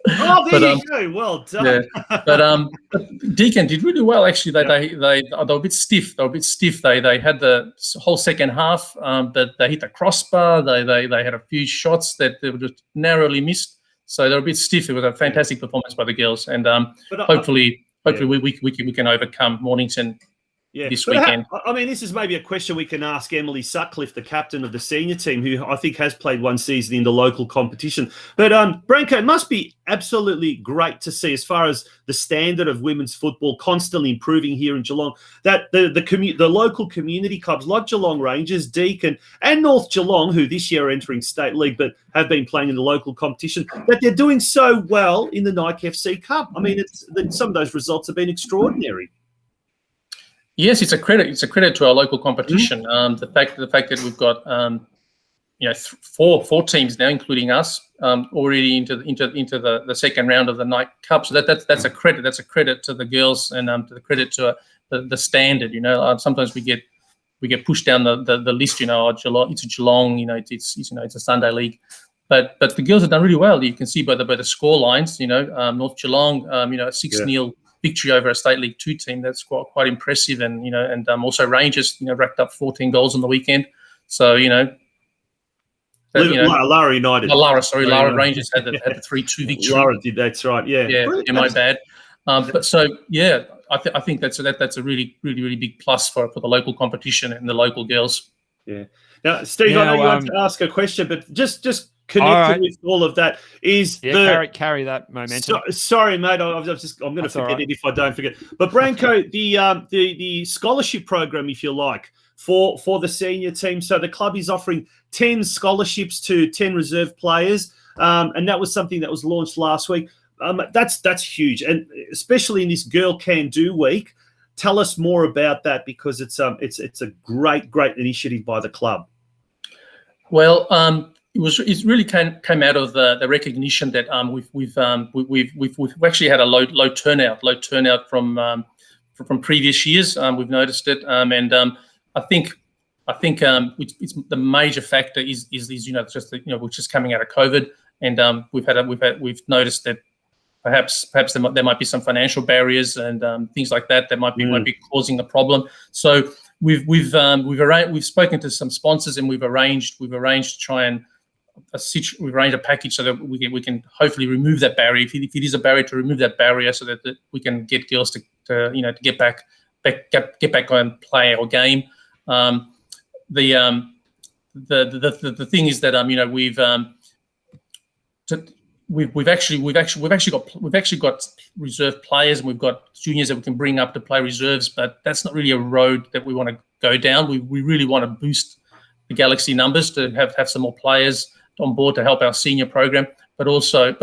Oh, there you go. Well done. Yeah. But Deakin did really well. Actually, they were a bit stiff. They had the whole second half, but they hit the crossbar. They had a few shots that they were just narrowly missed. So they were a bit stiff. It was a fantastic performance by the girls, and hopefully we can overcome Mornington. This weekend. This is maybe a question we can ask Emily Sutcliffe, the captain of the senior team, who I think has played one season in the local competition. But Branko, it must be absolutely great to see, as far as the standard of women's football constantly improving here in Geelong, that the local community clubs like Geelong Rangers, Deakin, and North Geelong, who this year are entering state league but have been playing in the local competition, that they're doing so well in the Nike FC Cup. Some of those results have been extraordinary. Yes, it's a credit. It's a credit to our local competition. The fact that we've got four teams now, including us, already into the second round of the Night Cup. So that's a credit. That's a credit to the girls and to the credit to the standard. Sometimes we get pushed down the list. Geelong, it's Geelong. It's a Sunday league. But the girls have done really well. You can see by the score lines. North Geelong, 6-0. Victory over a State League 2 team. That's quite impressive, and also Rangers racked up 14 goals on the weekend. So Lara United. Lara Rangers had the 3-2 victory. Lara did. That's right. Yeah. My bad. But so I think that's a really big plus for the local competition and the local girls. Yeah. Now, Steve, I know you want to ask a question, but just connected with all of that is carry that momentum. Sorry, mate. I'm going to forget it if I don't forget. But Branko, the scholarship program, if you like, for the senior team. So the club is offering 10 scholarships to 10 reserve players, and that was something that was launched last week. That's huge, and especially in this Girl Can Do Week. Tell us more about that, because it's a great initiative by the club. Well, it really came out of the recognition that we've actually had a low turnout from previous years. We've noticed it, and I think it's the major factor is we're just coming out of COVID, and we've noticed that perhaps there might be some financial barriers and things like that might be causing a problem. So we've spoken to some sponsors, and we've arranged to try and we've arranged a package so that we can hopefully remove that barrier. If it is a barrier, to remove that barrier so that we can get girls to get back and play our game. The thing is that we've actually got reserve players, and we've got juniors that we can bring up to play reserves, but that's not really a road that we want to go down. We really want to boost the Galaxy numbers to have some more players on board to help our senior program, but also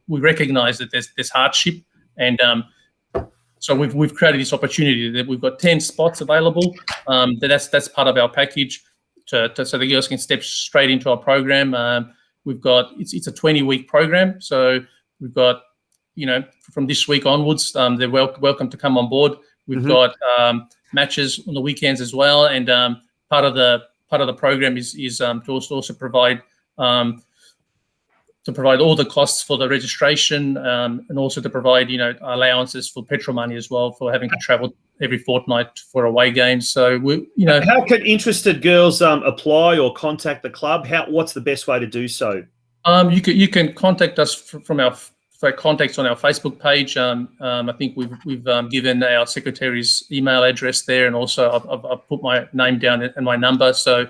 we recognise that there's hardship, and so we've created this opportunity that we've got 10 spots available. That's part of our package so the girls can step straight into our program. We've got it's a 20-week program, so we've got from this week onwards, they're welcome to come on board. We've got matches on the weekends as well, and part of the program is to also provide all the costs for the registration, and also to provide allowances for petrol money as well, for having to travel every fortnight for away games. So how can interested girls apply or contact the club? What's the best way to do so? You can contact us from our contacts on our Facebook page. I think we've given our secretary's email address there, and also I've put my name down and my number. So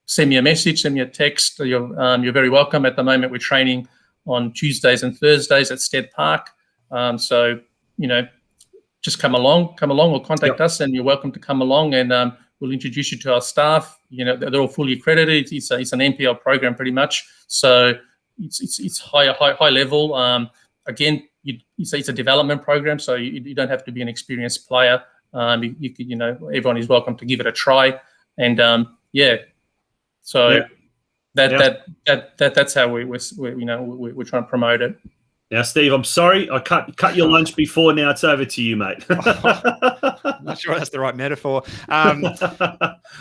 send me a message, send me a text. You're very welcome. At the moment, we're training on Tuesdays and Thursdays at Stead Park. So just come along or contact us, and you're welcome to come along, and we'll introduce you to our staff. They're all fully accredited. It's an NPL program pretty much. So it's high level. Again, it's a development program, so you don't have to be an experienced player. Everyone is welcome to give it a try, and that's how we're trying to promote it. Now, Steve, I'm sorry I cut your lunch before. Now it's over to you, mate. I'm not sure that's the right metaphor.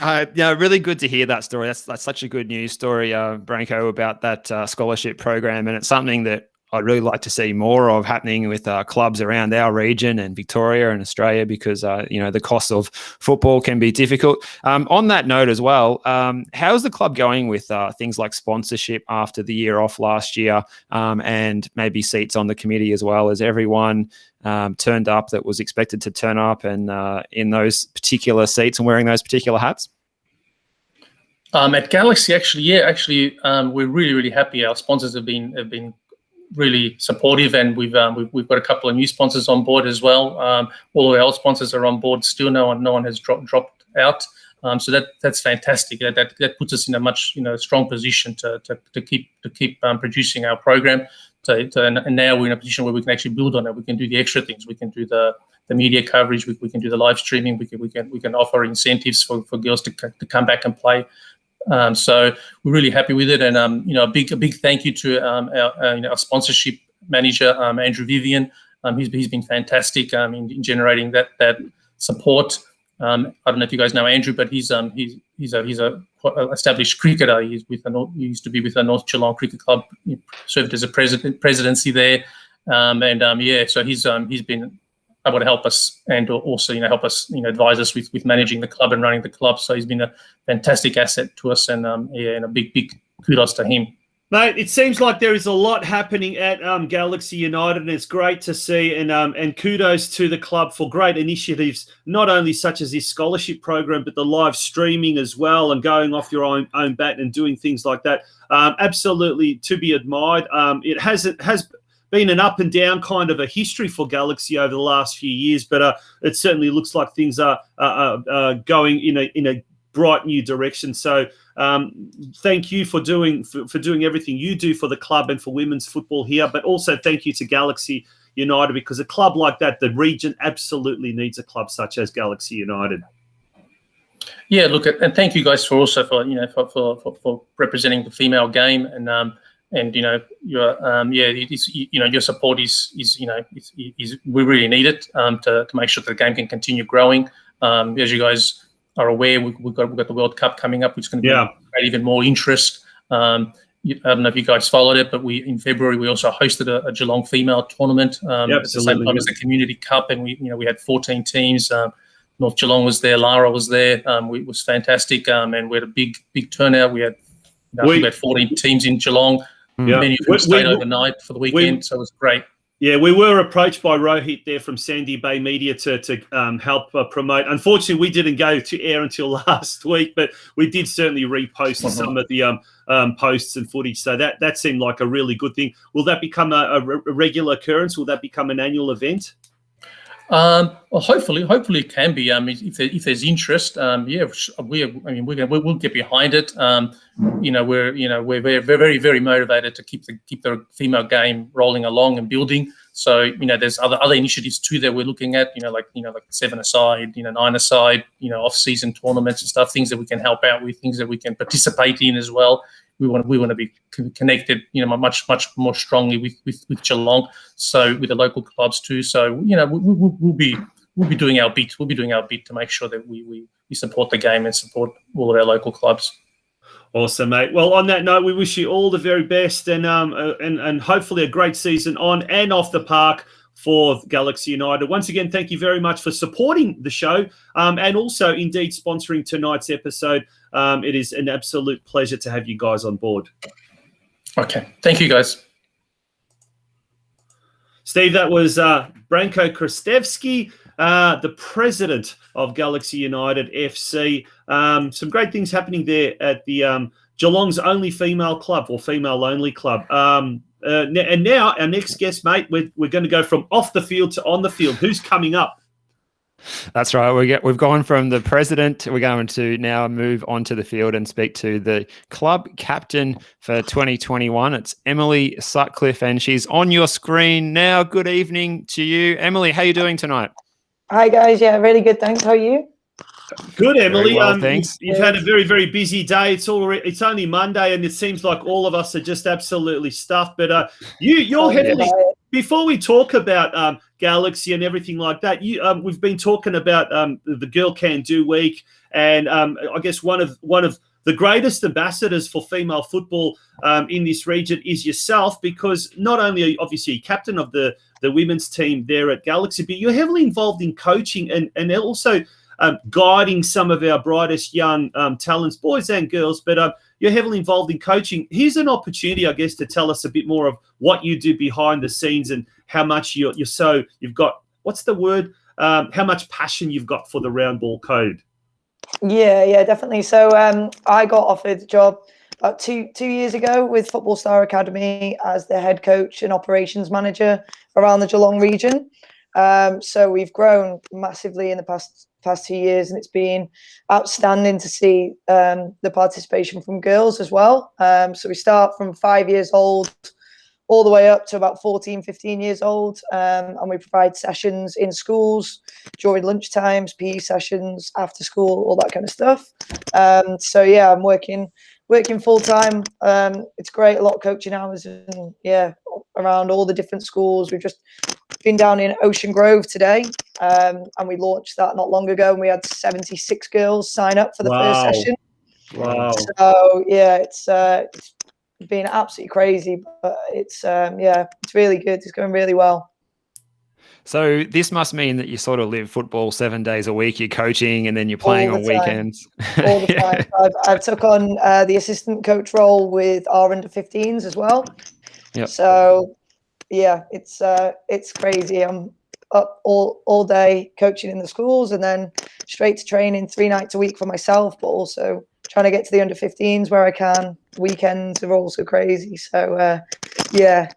Really good to hear that story. That's such a good news story, Branko, about that scholarship program, and it's something that I'd really like to see more of happening with clubs around our region and Victoria and Australia, because the cost of football can be difficult. On that note as well, how's the club going with things like sponsorship after the year off last year, and maybe seats on the committee as well? Has everyone turned up that was expected to turn up, and in those particular seats and wearing those particular hats? At Galaxy, we're really happy. Our sponsors have been really supportive, and we've got a couple of new sponsors on board as well. All of our sponsors are on board still. No one has dropped out. So that's fantastic. That puts us in a much strong position to keep producing our program. And now we're in a position where we can actually build on it. We can do the extra things. We can do the media coverage. We can do the live streaming. We can offer incentives for girls to come back and play. So we're really happy with it, and a big thank you to our sponsorship manager, Andrew Vivian. He's been fantastic in generating that support. I don't know if you guys know Andrew, but he's a established cricketer. He used to be with the North Geelong Cricket Club. He served as a presidency there, so he's been able to help us, and also help us advise us with managing the club and running the club. So he's been a fantastic asset to us, and a big kudos to him. Mate, it seems like there is a lot happening at Galaxy United, and it's great to see. And kudos to the club for great initiatives, not only such as this scholarship program, but the live streaming as well, and going off your own bat and doing things like that. Absolutely to be admired. It has been an up and down kind of a history for Galaxy over the last few years, but it certainly looks like things are going in a bright new direction. So thank you for doing everything you do for the club and for women's football here, but also thank you to Galaxy United, because a club like that, the region absolutely needs a club such as Galaxy United. Yeah, look, and thank you guys for representing the female game, and your support is we really need it to make sure that the game can continue growing. As you guys are aware, we've got the World Cup coming up, which is going to create even more interest. I don't know if you guys followed it, but in February we also hosted a Geelong female tournament at the same time as the Community Cup, and we had 14 teams. North Geelong was there, Lara was there. It was fantastic, and we had a big turnout. We had 14 teams in Geelong. Many of them stayed overnight for the weekend, so it was great. Yeah, we were approached by Rohit there from Sandy Bay Media to help promote. Unfortunately, we didn't go to air until last week, but we did certainly repost some of the posts and footage. So that seemed like a really good thing. Will that become a regular occurrence? Will that become an annual event? Well, hopefully it can be. If there's interest, we'll get behind it. We're very, very motivated to keep the female game rolling along and building. So there's other initiatives too that we're looking at. Like 7-a-side, 9-a-side, off-season tournaments and stuff. Things that we can help out with, things that we can participate in as well. We want to be connected, much more strongly with Geelong, so with the local clubs too. So we'll be doing our bit. We'll be doing our bit to make sure that we support the game and support all of our local clubs. Awesome, mate. Well, on that note, we wish you all the very best, and hopefully a great season on and off the park for Galaxy United. Once again, thank you very much for supporting the show, and also indeed sponsoring tonight's episode. It is an absolute pleasure to have you guys on board. Okay. Thank you, guys. Steve, that was BRANKO KRSTEVSKI, the president of Galaxy United FC. Some great things happening there at the Geelong's only female club, or female-only club. And now our next guest, mate, we're going to go from off the field to on the field. Who's coming up? That's right. We've gone from the president. We're going to now move onto the field and speak to the club captain for 2021. It's Emily Sutcliffe, and she's on your screen now. Good evening to you, Emily. How are you doing tonight? Hi guys. Yeah, really good. Thanks. How are you? Good, Emily. Well, thanks. You've had a very, very busy day. It's only Monday, and it seems like all of us are just absolutely stuffed. But you're heavily. Before we talk about Galaxy and everything like that, we've been talking about the Girl Can Do Week, and I guess one of the greatest ambassadors for female football in this region is yourself, because not only are you obviously captain of the women's team there at Galaxy, but you're heavily involved in coaching and also guiding some of our brightest young talents, boys and girls, but you're heavily involved in coaching. Here's an opportunity, I guess, to tell us a bit more of what you do behind the scenes and how much you've got, what's the word? How much passion you've got for the round ball code. Yeah, definitely. So I got offered the job about two years ago with Football Star Academy as the head coach and operations manager around the Geelong region. So we've grown massively in the past 2 years, and it's been outstanding to see the participation from girls as well. So we start from 5 years old all the way up to about 14, 15 years old, and we provide sessions in schools during lunch times, PE sessions, after school, all that kind of stuff. So yeah, I'm working full time. It's great, a lot of coaching hours, and yeah, around all the different schools. We've just been down in Ocean Grove today, and we launched that not long ago, and we had 76 girls sign up for the first session. Wow. So yeah, it's been absolutely crazy, but it's really good. It's going really well. So this must mean that you sort of live football 7 days a week. You're coaching and then you're playing on weekends. All the time. I've took on the assistant coach role with our under-15s as well. Yep. So yeah, it's crazy. I'm up all day coaching in the schools and then straight to training 3 nights a week for myself, but also trying to get to the under-15s where I can. Weekends are also crazy. So yeah,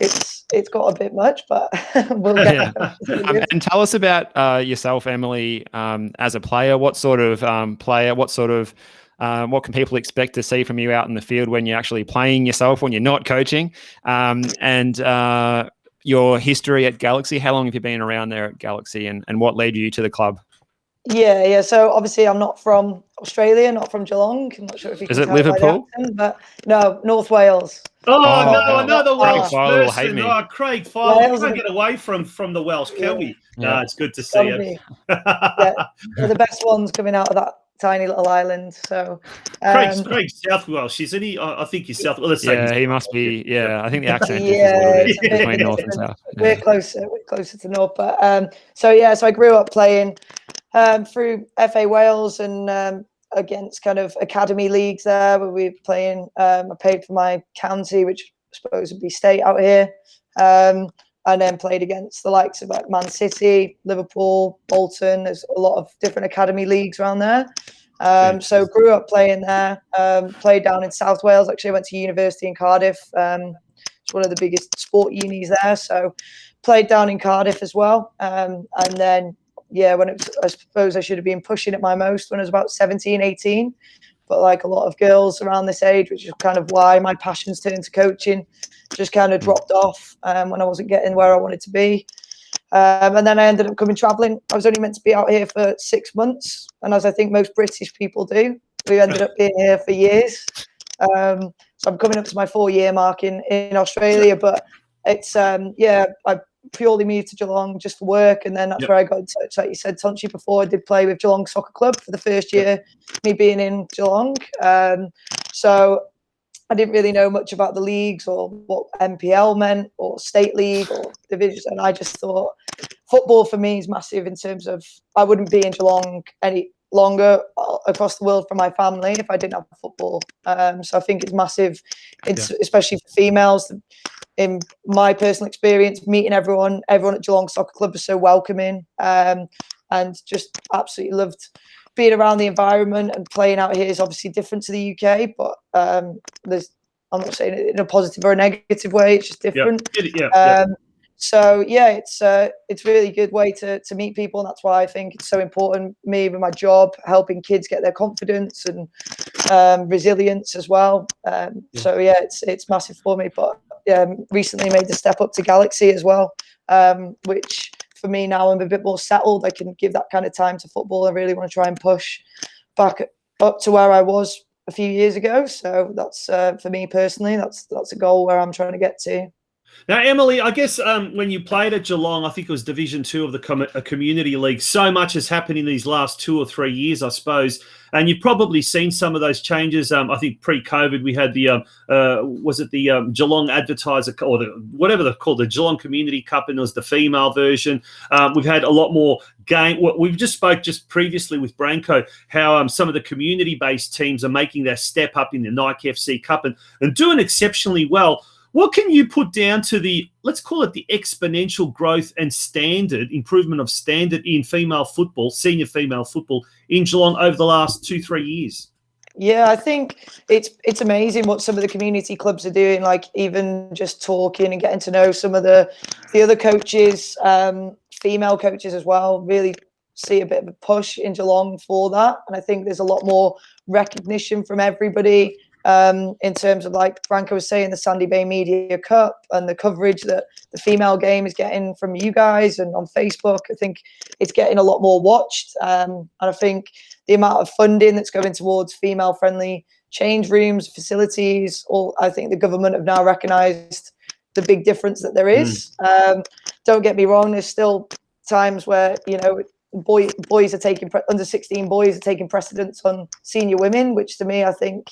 it's got a bit much, but we'll get there. And tell us about yourself, Emily, as a player. What sort of player? What can people expect to see from you out in the field when you're actually playing yourself, when you're not coaching? And your history at Galaxy. How long have you been around there at Galaxy, and what led you to the club? Yeah. So obviously, I'm not from Australia, not from Geelong. I'm not sure if you can Is it tell by the Liverpool? accent, but no, North Wales. Oh, no, another Welsh Fowler will hate person. me. Oh, Craig Fowler. We Wales can't are- get away from the Welsh, can we? Yeah. No, it's good to see you. Probably. Yeah, they're the best ones coming out of that tiny little island. So Craig's South Welsh, isn't he? I think he's South. Well, let's say Yeah, he must be. Yeah, I think the accent yeah, differs a little it's bit a bit between north and different. south. We're closer to north. But so I grew up playing through FA Wales and against kind of academy leagues there where we were playing. I played for my county, which I suppose would be state out here. And then played against the likes of like Man City, Liverpool, Bolton. There's a lot of different academy leagues around there. So grew up playing there. Played down in South Wales. Actually, I went to university in Cardiff. It's one of the biggest sport unis there. So played down in Cardiff as well. And then, when it was, I suppose I should have been pushing it my most when I was about 17, 18. But like a lot of girls around this age, which is kind of why my passions turned to coaching, just kind of dropped off when I wasn't getting where I wanted to be. And then I ended up coming travelling. I was only meant to be out here for 6 months. And as I think most British people do, we ended up being here for years. So I'm coming up to my 4-year mark in Australia. But it's, I purely moved to Geelong just for work. And then that's where I got in touch. Like you said, Tonci before, I did play with Geelong Soccer Club for the first year, me being in Geelong. So I didn't really know much about the leagues or what MPL meant or state league or divisions. And I just thought football for me is massive in terms of I wouldn't be in Geelong any longer across the world for my family if I didn't have football. So I think it's massive, especially for females. In my personal experience, meeting everyone at Geelong Soccer Club was so welcoming, and just absolutely loved being around the environment. And playing out here is obviously different to the UK, but I'm not saying it in a positive or a negative way. It's just different. So it's a really good way to meet people, and that's why I think it's so important. Me with my job, helping kids get their confidence and resilience as well. So it's massive for me. But recently made the step up to Galaxy as well, which for me now I'm a bit more settled. I can give that kind of time to football. I really want to try and push back up to where I was a few years ago. So that's for me personally, that's a goal where I'm trying to get to. Now, Emily, I guess when you played at Geelong, I think it was Division 2 of the Community League, so much has happened in these last 2 or 3 years, I suppose. And you've probably seen some of those changes. I think pre-COVID, we had the, Geelong Advertiser, or whatever they're called, the Geelong Community Cup, and it was the female version. We've had a lot more game. We've just spoke previously with BRANKO how some of the community-based teams are making their step up in the Nike FC Cup and doing exceptionally well. What can you put down to the, let's call it the exponential growth and improvement of standard in female football, senior female football in Geelong over the last 2-3 years? Yeah, I think it's amazing what some of the community clubs are doing, like even just talking and getting to know some of the other coaches, female coaches as well, really see a bit of a push in Geelong for that. And I think there's a lot more recognition from everybody. In terms of, like BRANKO was saying, the Sandy Bay Media Cup and the coverage that the female game is getting from you guys and on Facebook. I think it's getting a lot more watched. And I think the amount of funding that's going towards female-friendly change rooms, facilities, I think the government have now recognised the big difference that there is. Don't get me wrong, there's still times where, boys are taking, under 16 boys are taking precedence on senior women, which to me, I think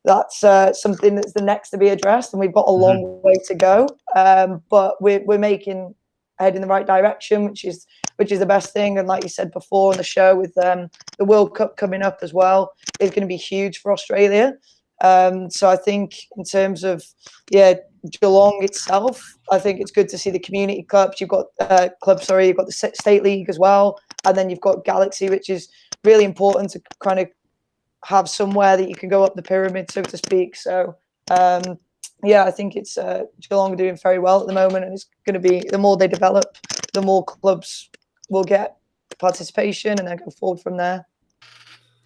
that's something that's the next to be addressed, and we've got a long way to go. But we're making heading in the right direction, which is the best thing. And like you said before on the show, with the World Cup coming up as well, is going to be huge for Australia. So I think in terms of Geelong itself, I think it's good to see the community clubs. You've got you've got the state league as well, and then you've got Galaxy, which is really important to kind of have somewhere that you can go up the pyramid, so to speak. So I think it's Geelong are doing very well at the moment, and it's going to be, the more they develop, the more clubs will get participation and then go forward from there.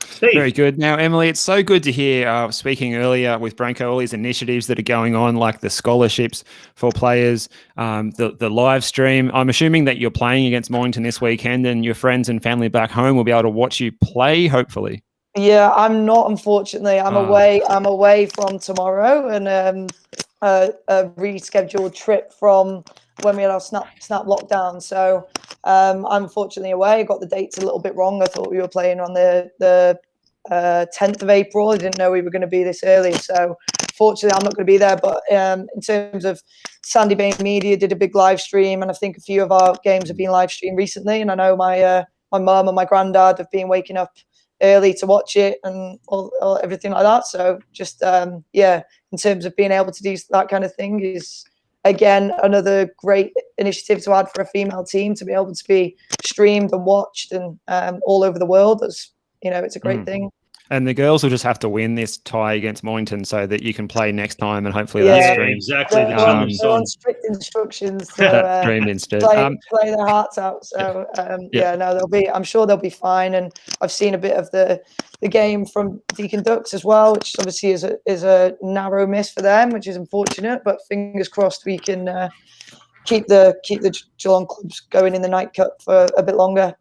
Steve. Very good. Now, Emily, it's so good to hear, speaking earlier with Branko, all these initiatives that are going on, like the scholarships for players, the live stream. I'm assuming that you're playing against Mornington this weekend, and your friends and family back home will be able to watch you play, hopefully. Yeah, I'm not, unfortunately. I'm away from tomorrow, and a rescheduled trip from when we had our snap lockdown. So I'm unfortunately away. I got the dates a little bit wrong. I thought we were playing on the 10th of April. I didn't know we were going to be this early. So fortunately, I'm not going to be there. But in terms of Sandy Bay Media, did a big live stream, and I think a few of our games have been live streamed recently. And I know my mum and my granddad have been waking up early to watch it and all everything like that. So just in terms of being able to do that kind of thing is, again, another great initiative to add for a female team, to be able to be streamed and watched and all over the world. As you know, it's a great thing. And the girls will just have to win this tie against Mornington so that you can play next time, and hopefully that's streamed. Exactly. They're on strict instructions to streamed instead. Play their hearts out. So they'll be. I'm sure they'll be fine. And I've seen a bit of the game from Deacon Ducks as well, which obviously is a narrow miss for them, which is unfortunate. But fingers crossed we can keep the Geelong clubs going in the Night Cup for a bit longer.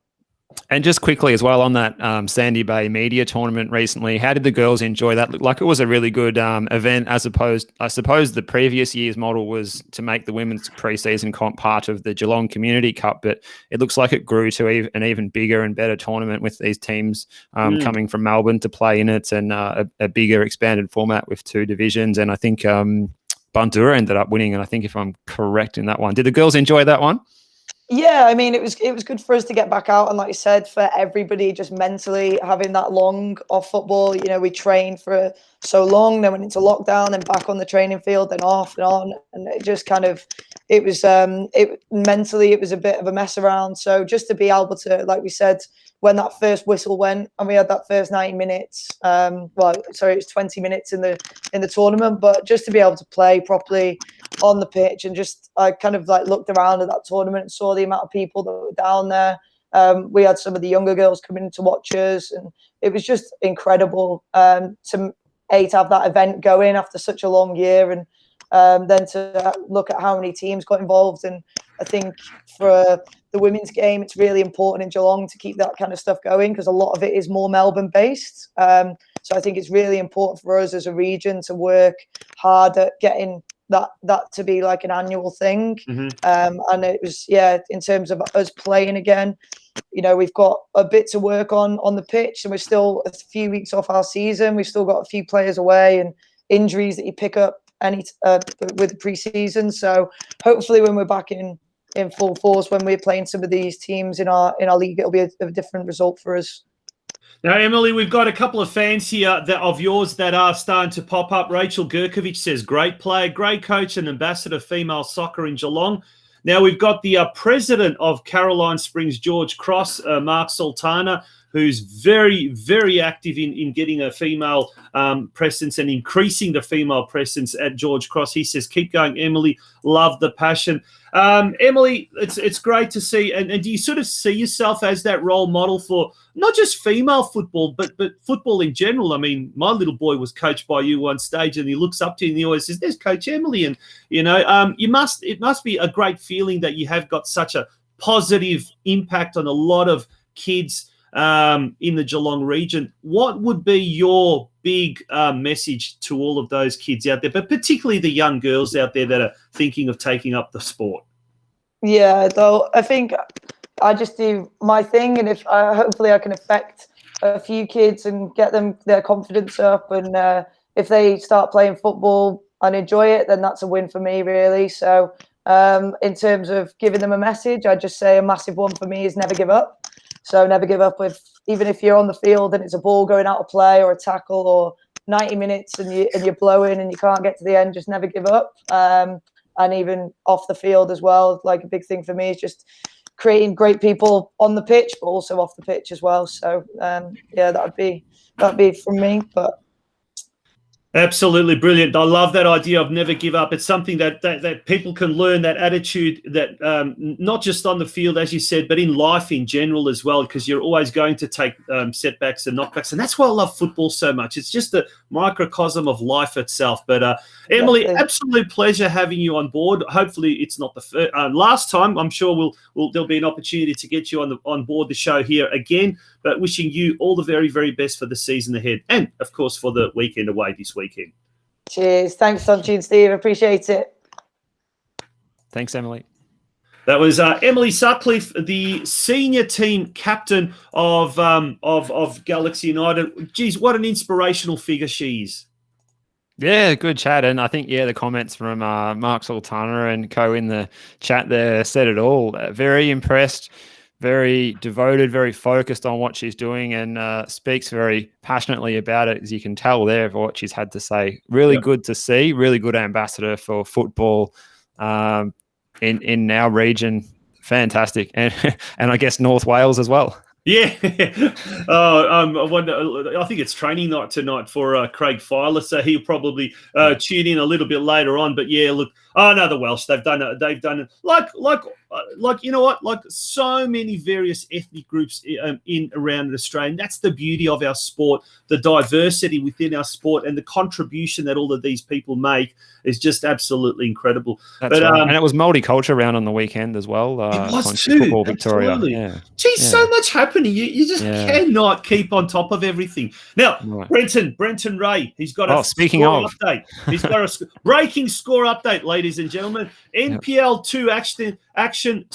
And just quickly as well on that Sandy Bay Media tournament recently, how did the girls enjoy that? Looked like it was a really good event, as opposed, I suppose the previous year's model was to make the women's pre-season comp part of the Geelong Community Cup, but it looks like it grew to an even bigger and better tournament with these teams coming from Melbourne to play in it, and a bigger expanded format with 2 divisions. And I think Bundoora ended up winning, and I think if I'm correct in that one. Did the girls enjoy that one? Yeah, I mean, it was good for us to get back out, and like you said, for everybody, just mentally having that long off football. You know, we trained for so long, then went into lockdown, then back on the training field, then off and on, and it just kind of, it was mentally it was a bit of a mess around. So just to be able to, like we said, when that first whistle went and we had that first 90 minutes, it was 20 minutes in the tournament, but just to be able to play properly on the pitch, and just I kind of like looked around at that tournament and saw the amount of people that were down there. We had some of the younger girls coming in to watch us, and it was just incredible to have that event going after such a long year, and then to look at how many teams got involved. And I think for the women's game, it's really important in Geelong to keep that kind of stuff going, because a lot of it is more Melbourne based. So I think it's really important for us as a region to work hard at getting that to be like an annual thing. And it was, in terms of us playing again, you know, we've got a bit to work on the pitch, and we're still a few weeks off our season. We've still got a few players away and injuries that you pick up with pre-season. So hopefully when we're back in full force, when we're playing some of these teams in our league, it'll be a different result for us. Now, Emily, we've got a couple of fans here of yours that are starting to pop up. Rachel Gurkovic says, great player, great coach and ambassador of female soccer in Geelong. Now, we've got the president of Caroline Springs, George Cross, Mark Sultana, who's very, very active in getting a female presence and increasing the female presence at George Cross. He says, keep going, Emily. Love the passion. Emily, it's great to see. And do you sort of see yourself as that role model for not just female football, but football in general? I mean, my little boy was coached by you one stage, and he looks up to you and he always says, there's Coach Emily. And, you know, it must be a great feeling that you have got such a positive impact on a lot of kids in the Geelong region. What would be your big message to all of those kids out there, but particularly the young girls out there that are thinking of taking up the sport? Yeah, though, I think I just do my thing, and if hopefully I can affect a few kids and get their confidence up, and if they start playing football and enjoy it, then that's a win for me, really. So In terms of giving them a message, I'd just say a massive one for me is never give up. So never give up even if you're on the field and it's a ball going out of play or a tackle or 90 minutes and you're blowing and you can't get to the end, just never give up. And even off the field as well, like a big thing for me is just creating great people on the pitch, but also off the pitch as well. So yeah, that'd be from me. But absolutely brilliant. I love that idea of never give up. It's something that people can learn, that attitude, that not just on the field, as you said, but in life in general as well, because you're always going to take setbacks and knockbacks. And that's why I love football so much. It's just a microcosm of life itself. But Emily, absolute pleasure having you on board. Hopefully it's not the last time. I'm sure there'll be an opportunity to get you on board the show here again. But wishing you all the very, very best for the season ahead, and of course for the weekend away this weekend. Cheers. Thanks, Tonci and Steve. Appreciate it. Thanks, Emily. That was Emily Sutcliffe, the senior team captain of Galaxy United. Geez, what an inspirational figure she is. Yeah, good chat. And I think, the comments from Mark Sultana and co in the chat there said it all. Very impressed, very devoted, very focused on what she's doing, and speaks very passionately about it, as you can tell there of what she's had to say. Really good to see, really good ambassador for football in our region. Fantastic. And I guess North Wales as well. Yeah. I think it's training night tonight for Craig Filer, so he'll probably tune in a little bit later on. But yeah, look, the Welsh, they've done it like you know what, like so many various ethnic groups in around Australia. And that's the beauty of our sport, the diversity within our sport, and the contribution that all of these people make is just absolutely incredible. That's right. And it was multicultural round on the weekend as well. It was too. Football Victoria. Absolutely. Yeah. Geez, so much happening. You just cannot keep on top of everything. Now, Brenton Ray, he's got a speaking score of update. He's got a breaking score update, ladies and gentlemen. NPL 2 action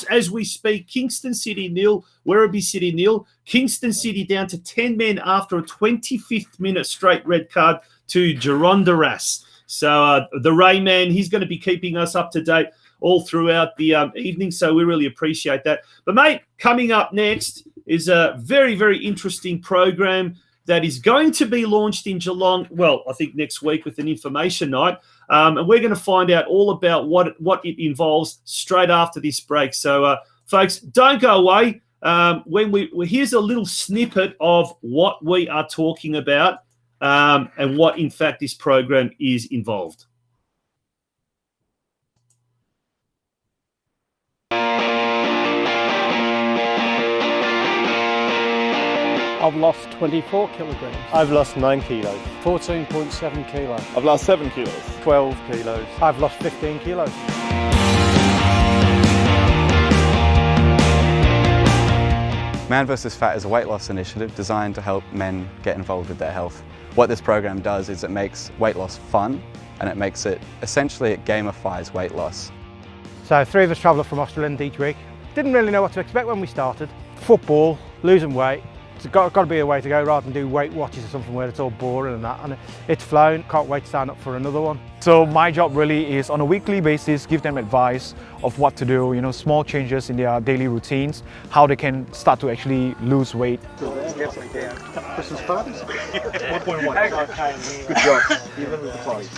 as we speak. Kingston City 0, Werribee City 0. Kingston City down to 10 men after a 25th minute straight red card to Gerondaras. So the Ray man, he's going to be keeping us up to date all throughout the evening. So we really appreciate that. But mate, coming up next is a very, very interesting program that is going to be launched in Geelong. Well, I think next week with an information night. And we're going to find out all about what it involves straight after this break. So, folks, don't go away. Here's a little snippet of what we are talking about and what, in fact, this program is involved. I've lost 24 kilograms. I've lost 9 kilos. 14.7 kilos. I've lost 7 kilos. 12 kilos. I've lost 15 kilos. Man vs. Fat is a weight loss initiative designed to help men get involved with their health. What this program does is it makes weight loss fun, and it gamifies weight loss. So 3 of us travel up from Australia each week. Didn't really know what to expect when we started. Football, losing weight. It's got to be a way to go rather than do Weight Watchers or something where it's all boring and that. And it's flown. Can't wait to sign up for another one. So my job really is on a weekly basis, give them advice of what to do, small changes in their daily routines, how they can start to actually lose weight. Christmas parties? 1.1. Good job. Even with the parties.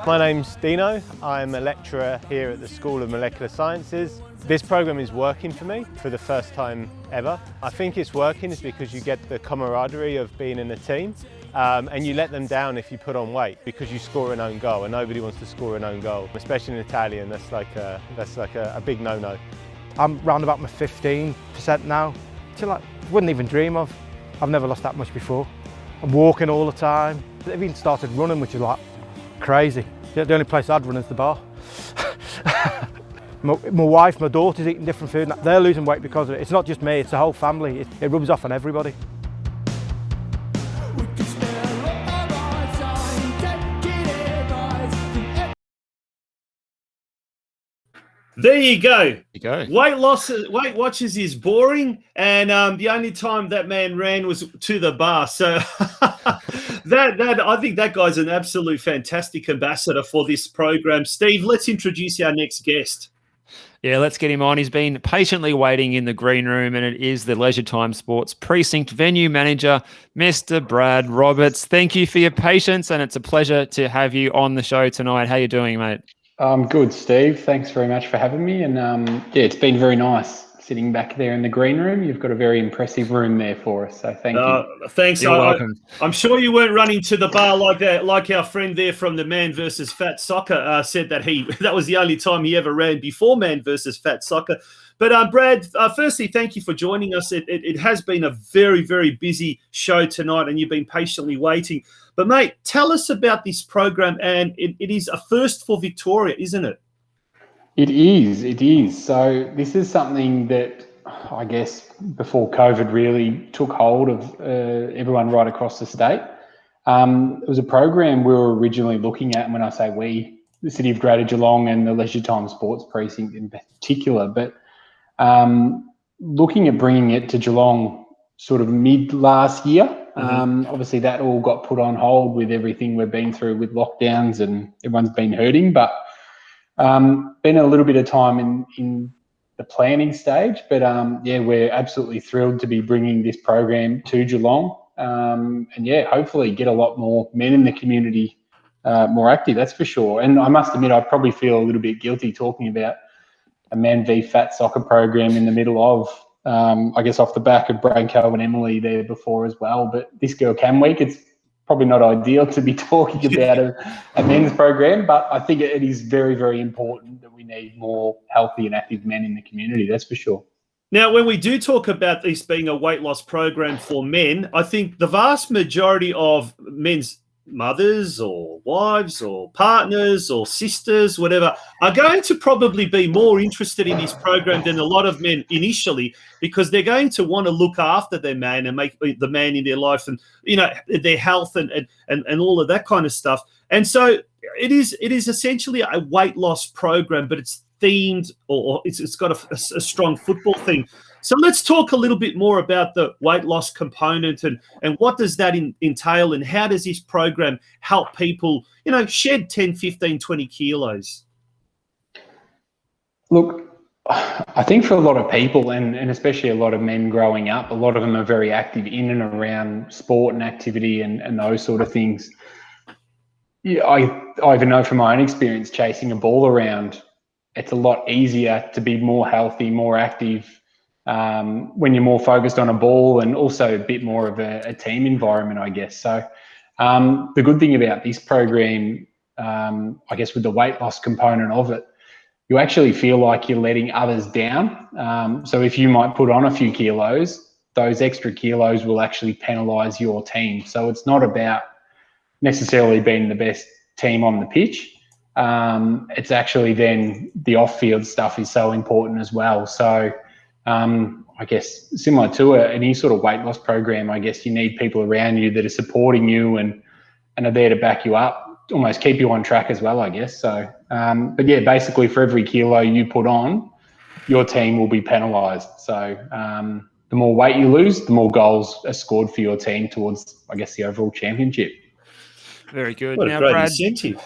My name's Dino. I'm a lecturer here at the School of Molecular Sciences. This program is working for me for the first time ever. I think it's working is because you get the camaraderie of being in a team, and you let them down if you put on weight because you score an own goal, and nobody wants to score an own goal, especially in Italian. That's like a big no-no. I'm round about my 15% now, which I wouldn't even dream of. I've never lost that much before. I'm walking all the time. I've even started running, which is like crazy. The only place I'd run is the bar. My wife, my daughter's eating different food. They're losing weight because of it. It's not just me, it's the whole family. It rubs off on everybody. There you go. Weight Watchers is boring, and the only time that man ran was to the bar. So that I think that guy's an absolute fantastic ambassador for this program. Steve, let's introduce our next guest. Yeah, let's get him on. He's been patiently waiting in the green room, and it is the Leisuretime Sports Precinct venue manager, Mr. Brad Roberts. Thank you for your patience, and it's a pleasure to have you on the show tonight. How you doing, mate? I'm good, Steve. Thanks very much for having me. And yeah, it's been very nice sitting back there in the green room. You've got a very impressive room there for us, so thank you. Thanks. You're welcome. I'm sure you weren't running to the bar like our friend there from the Man versus Fat Soccer said that was the only time he ever ran before Man versus Fat Soccer. But Brad, firstly, thank you for joining us. It has been a very, very busy show tonight, and you've been patiently waiting. But mate, tell us about this program, and it is a first for Victoria, isn't it? It is. So this is something that I guess before COVID really took hold of everyone right across the state. It was a program we were originally looking at, and when I say we, the City of Greater Geelong and the Leisuretime Sports Precinct in particular, but looking at bringing it to Geelong sort of mid last year. Obviously that all got put on hold with everything we've been through with lockdowns and everyone's been hurting, but been a little bit of time in the planning stage, but yeah, we're absolutely thrilled to be bringing this program to Geelong, and yeah, hopefully get a lot more men in the community more active, that's for sure. And I must admit, I probably feel a little bit guilty talking about a Man v Fat soccer program in the middle of, I guess off the back of BRANKO and Emily there before as well, but this Girl Can Week, it's probably not ideal to be talking about a men's program, but I think it is very, very important that we need more healthy and active men in the community, that's for sure. Now, when we do talk about this being a weight loss program for men, I think the vast majority of men's mothers or wives or partners or sisters, whatever, are going to probably be more interested in this program than a lot of men initially, because they're going to want to look after their man and make the man in their life and, you know, their health and all of that kind of stuff. And so it is essentially a weight loss program, but it's themed, or it's got a strong football theme. So let's talk a little bit more about the weight loss component and what does that entail, and how does this program help people, you know, shed 10, 15, 20 kilos? Look, I think for a lot of people, and especially a lot of men growing up, a lot of them are very active in and around sport and activity and those sort of things. Yeah, I even know from my own experience chasing a ball around, it's a lot easier to be more healthy, more active, when you're more focused on a ball, and also a bit more of a team environment, I guess. So the good thing about this program, I guess with the weight loss component of it, you actually feel like you're letting others down. So if you might put on a few kilos, those extra kilos will actually penalise your team. So it's not about necessarily being the best team on the pitch. It's actually then the off-field stuff is so important as well. So I guess similar to any sort of weight loss program, I guess you need people around you that are supporting you and are there to back you up, almost keep you on track as well, I guess. So, but yeah, basically for every kilo you put on, your team will be penalised. So the more weight you lose, the more goals are scored for your team towards, I guess, the overall championship. Very good. What a great incentive.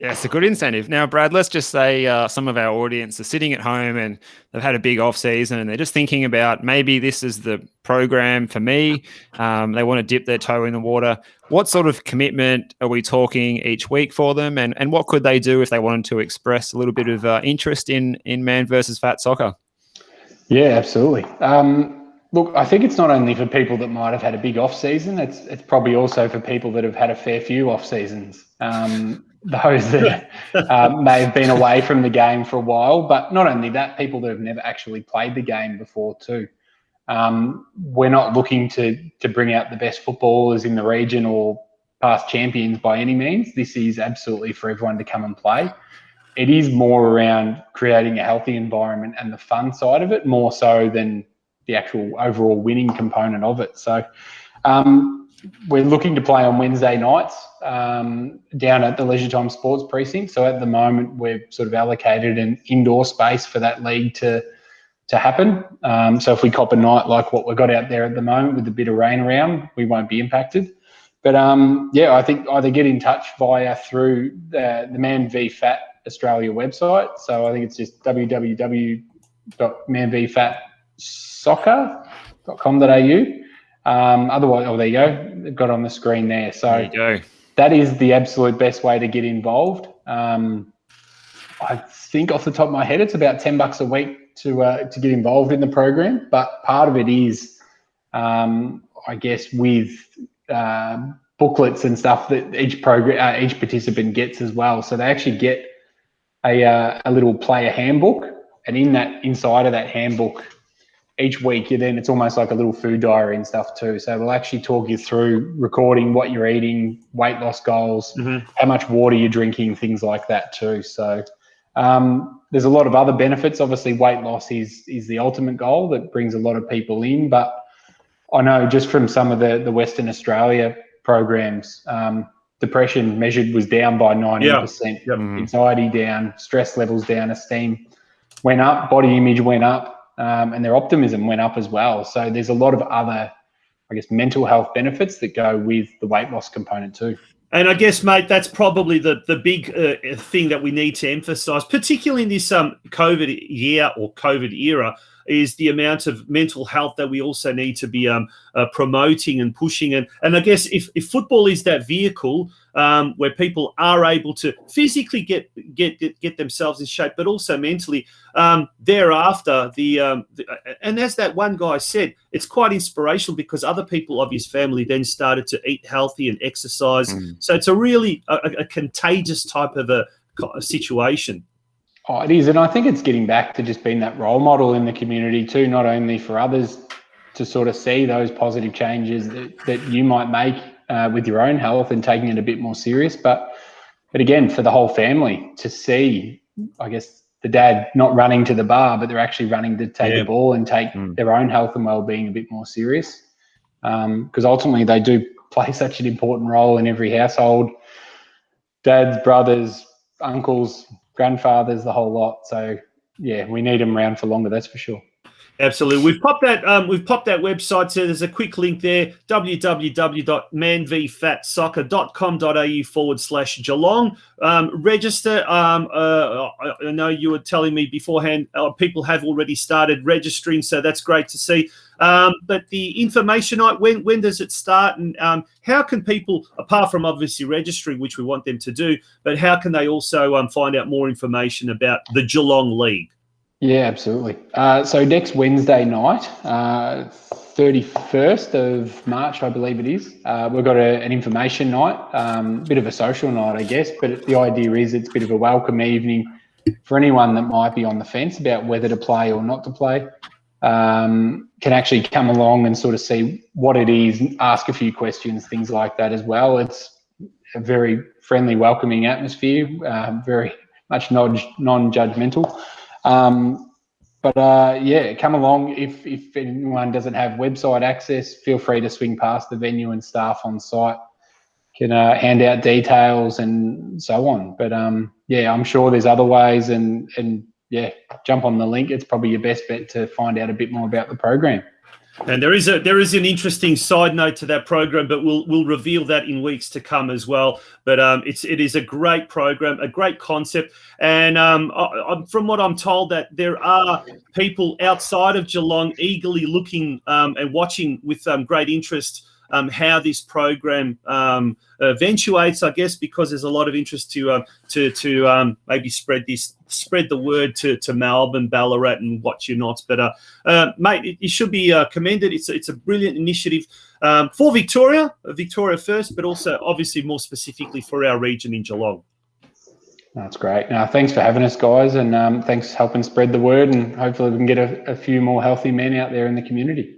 Yeah, it's a good incentive. Now, Brad, let's just say some of our audience are sitting at home and they've had a big off season and they're just thinking about maybe this is the program for me. They want to dip their toe in the water. What sort of commitment are we talking each week for them? And what could they do if they wanted to express a little bit of interest in Man versus Fat soccer? Yeah, absolutely. Look, I think it's not only for people that might have had a big off season. It's probably also for people that have had a fair few off seasons. Those that may have been away from the game for a while, but not only that, people that have never actually played the game before too. We're not looking to bring out the best footballers in the region or past champions by any means. This is absolutely for everyone to come and play. It is more around creating a healthy environment and the fun side of it, more so than the actual overall winning component of it. So we're looking to play on Wednesday nights down at the Leisuretime Sports Precinct. So at the moment, we've sort of allocated an indoor space for that league to happen. So if we cop a night like what we've got out there at the moment with a bit of rain around, we won't be impacted. But yeah, I think either get in touch through the Man v Fat Australia website. So I think it's just www.manvfatsoccer.com.au. Otherwise, there you go. They've got it on the screen there. So there you go. That is the absolute best way to get involved. I think off the top of my head, it's about $10 a week to get involved in the program. But part of it is, I guess, with booklets and stuff that each participant gets as well. So they actually get a little player handbook, and inside of that handbook, each week, it's almost like a little food diary and stuff too. So they'll actually talk you through recording what you're eating, weight loss goals, how much water you're drinking, things like that too. So there's a lot of other benefits. Obviously, weight loss is the ultimate goal that brings a lot of people in. But I know just from some of the Western Australia programs, depression measured was down by 90%, anxiety down, stress levels down, esteem went up, body image went up. And their optimism went up as well. So there's a lot of other, I guess, mental health benefits that go with the weight loss component too. And I guess, mate, that's probably the big thing that we need to emphasise, particularly in this COVID year or COVID era, is the amount of mental health that we also need to be promoting and pushing. And I guess if football is that vehicle where people are able to physically get themselves in shape, but also mentally, thereafter, and as that one guy said, it's quite inspirational because other people of his family then started to eat healthy and exercise. So it's a really a contagious type of a situation. Oh, it is. And I think it's getting back to just being that role model in the community too, not only for others to sort of see those positive changes that you might make with your own health and taking it a bit more serious, but again, for the whole family to see, I guess, the dad not running to the bar, but they're actually running to take the ball and take their own health and well-being a bit more serious. Because ultimately they do play such an important role in every household. Dads, brothers, uncles, grandfathers, the whole lot. So yeah, we need them around for longer, that's for sure. Absolutely. We've popped that website, so there's a quick link there, www.manvfatsoccer.com.au/Geelong. Register. I know you were telling me beforehand, people have already started registering, so that's great to see. But the information night, when does it start, and how can people, apart from obviously registering, which we want them to do, but how can they also find out more information about the Geelong League? Yeah, absolutely. So next Wednesday night, 31st of March, I believe it is, we've got an information night, bit of a social night, I guess, but the idea is it's a bit of a welcome evening for anyone that might be on the fence about whether to play or not to play. Can actually come along and sort of see what it is, ask a few questions, things like that as well. It's a very friendly, welcoming atmosphere, very much non-judgmental. Yeah, come along. If anyone doesn't have website access, feel free to swing past the venue, and staff on site can hand out details and so on. But yeah, I'm sure there's other ways, and yeah, jump on the link. It's probably your best bet to find out a bit more about the program. And there is an interesting side note to that program, but we'll reveal that in weeks to come as well. But it is a great program, a great concept, and from what I'm told, that there are people outside of Geelong eagerly looking and watching with great interest how this program eventuates, I guess, because there's a lot of interest to maybe spread the word to Melbourne, Ballarat, and what you're not. But mate, it should be commended. It's a brilliant initiative for Victoria first, but also obviously more specifically for our region in Geelong. That's great. Thanks for having us, guys, and thanks for helping spread the word, and hopefully we can get a few more healthy men out there in the community.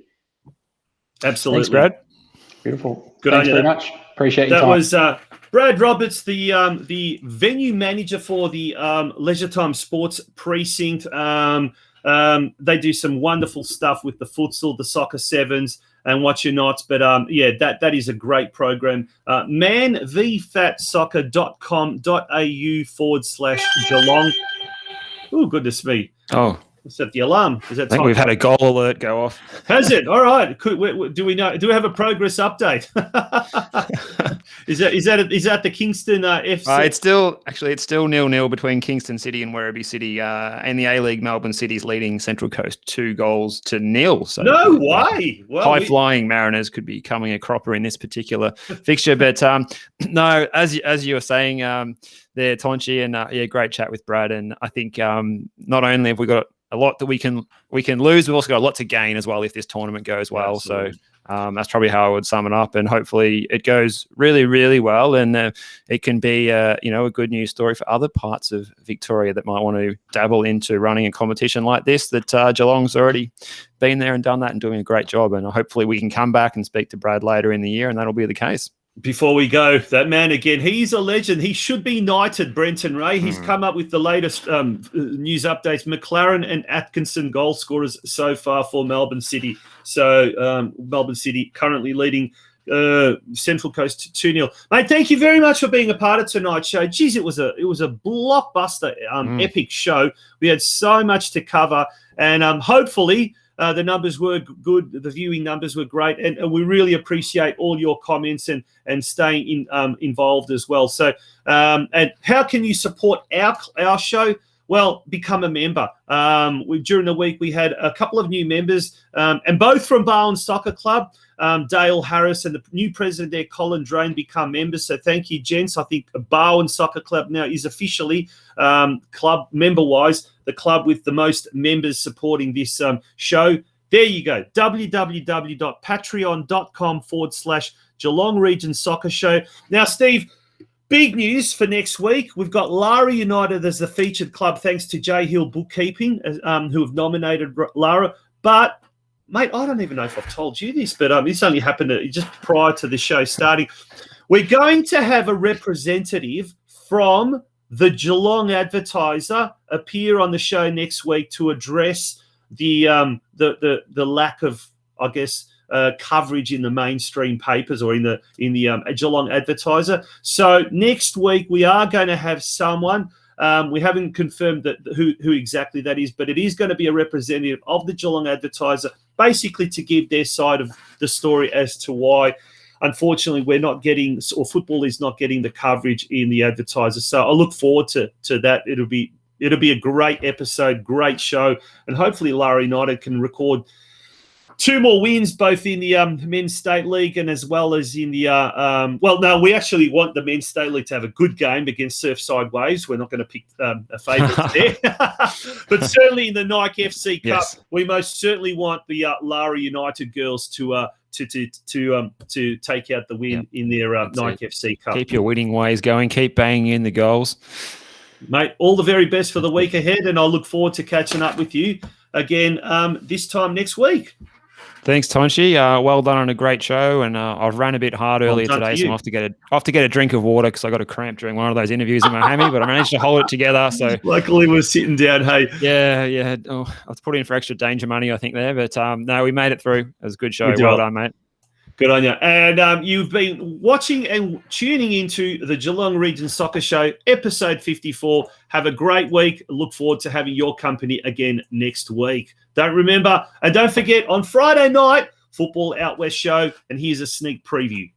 Absolutely. Thanks, Brad. Beautiful. Good Thanks on you. very much. Appreciate your time. That was Brad Roberts, the venue manager for the Leisuretime Sports Precinct. They do some wonderful stuff with the futsal, the soccer sevens, and what you're not. But yeah, that is a great program. manvfatsoccer.com.au/Geelong. Oh, goodness me. Oh. Is that the alarm? I think we've had a goal alert go off. Has it? All right. Do we have a progress update? Is that the Kingston FC? It's still 0-0 between Kingston City and Werribee City. And the A-League, Melbourne City's leading Central Coast 2-0. So no way. Well, high-flying Mariners could be coming a cropper in this particular fixture. But no, as you were saying there, Tonci, and great chat with Brad. And I think not only have we got a lot that we can lose, we've also got a lot to gain as well if this tournament goes well. Absolutely. So that's probably how I would sum it up. And hopefully it goes really, really well, and it can be a good news story for other parts of Victoria that might want to dabble into running a competition like this. That Geelong's already been there and done that and doing a great job. And hopefully we can come back and speak to Brad later in the year, and that'll be the case. Before we go, that man again, he's a legend. He should be knighted, Brenton Ray. He's come up with the latest news updates. McLaren and Atkinson goal scorers so far for Melbourne City. So Melbourne City currently leading Central Coast 2-0. Mate, thank you very much for being a part of tonight's show. Geez, it was a blockbuster, epic show. We had so much to cover, and hopefully the numbers were good. The viewing numbers were great, and we really appreciate all your comments and staying involved as well. So, and how can you support our show? Well, become a member. During the week, we had a couple of new members, and both from Barwon Soccer Club. Dale Harris and the new president there, Colin Drain, become members. So thank you, gents. I think Barwon Soccer Club now is officially club member-wise the club with the most members supporting this show. There you go. www.patreon.com/Geelong Region Soccer Show. Now, Steve, big news for next week. We've got Lara United as the featured club, thanks to J Hill Bookkeeping, who have nominated Lara. But, mate, I don't even know if I've told you this, but this only happened just prior to the show starting. We're going to have a representative from the Geelong Advertiser appear on the show next week to address the lack of, I guess, coverage in the mainstream papers or in the Geelong Advertiser. So next week we are going to have someone. We haven't confirmed who exactly that is, but it is going to be a representative of the Geelong Advertiser, basically to give their side of the story as to why, unfortunately, we're not getting, or football is not getting, the coverage in the Advertiser. So I look forward to that. It'll be a great episode, great show, and hopefully Lara United can record 2 more wins, both in the Men's State League and as well as in the we actually want the Men's State League to have a good game against Surfside Waves. We're not going to pick a favourite there. But certainly in the Nike FC Cup, yes, we most certainly want the Lara United girls to take out the win in their Nike FC Cup. Keep your winning ways going. Keep banging in the goals. Mate, all the very best for the week ahead, and I'll look forward to catching up with you again this time next week. Thanks, Tonci. Well done on a great show, and I've ran a bit hard earlier today, so I have to get a drink of water because I got a cramp during one of those interviews in Miami, but I managed to hold it together. So luckily, we're sitting down. Hey, yeah. Oh, I was put in for extra danger money, I think there, but no, we made it through. It was a good show. Well done, mate. Good on you. And you've been watching and tuning into the Geelong Region Soccer Show, episode 54. Have a great week. Look forward to having your company again next week. Don't forget, on Friday night, Football Out West show, and here's a sneak preview.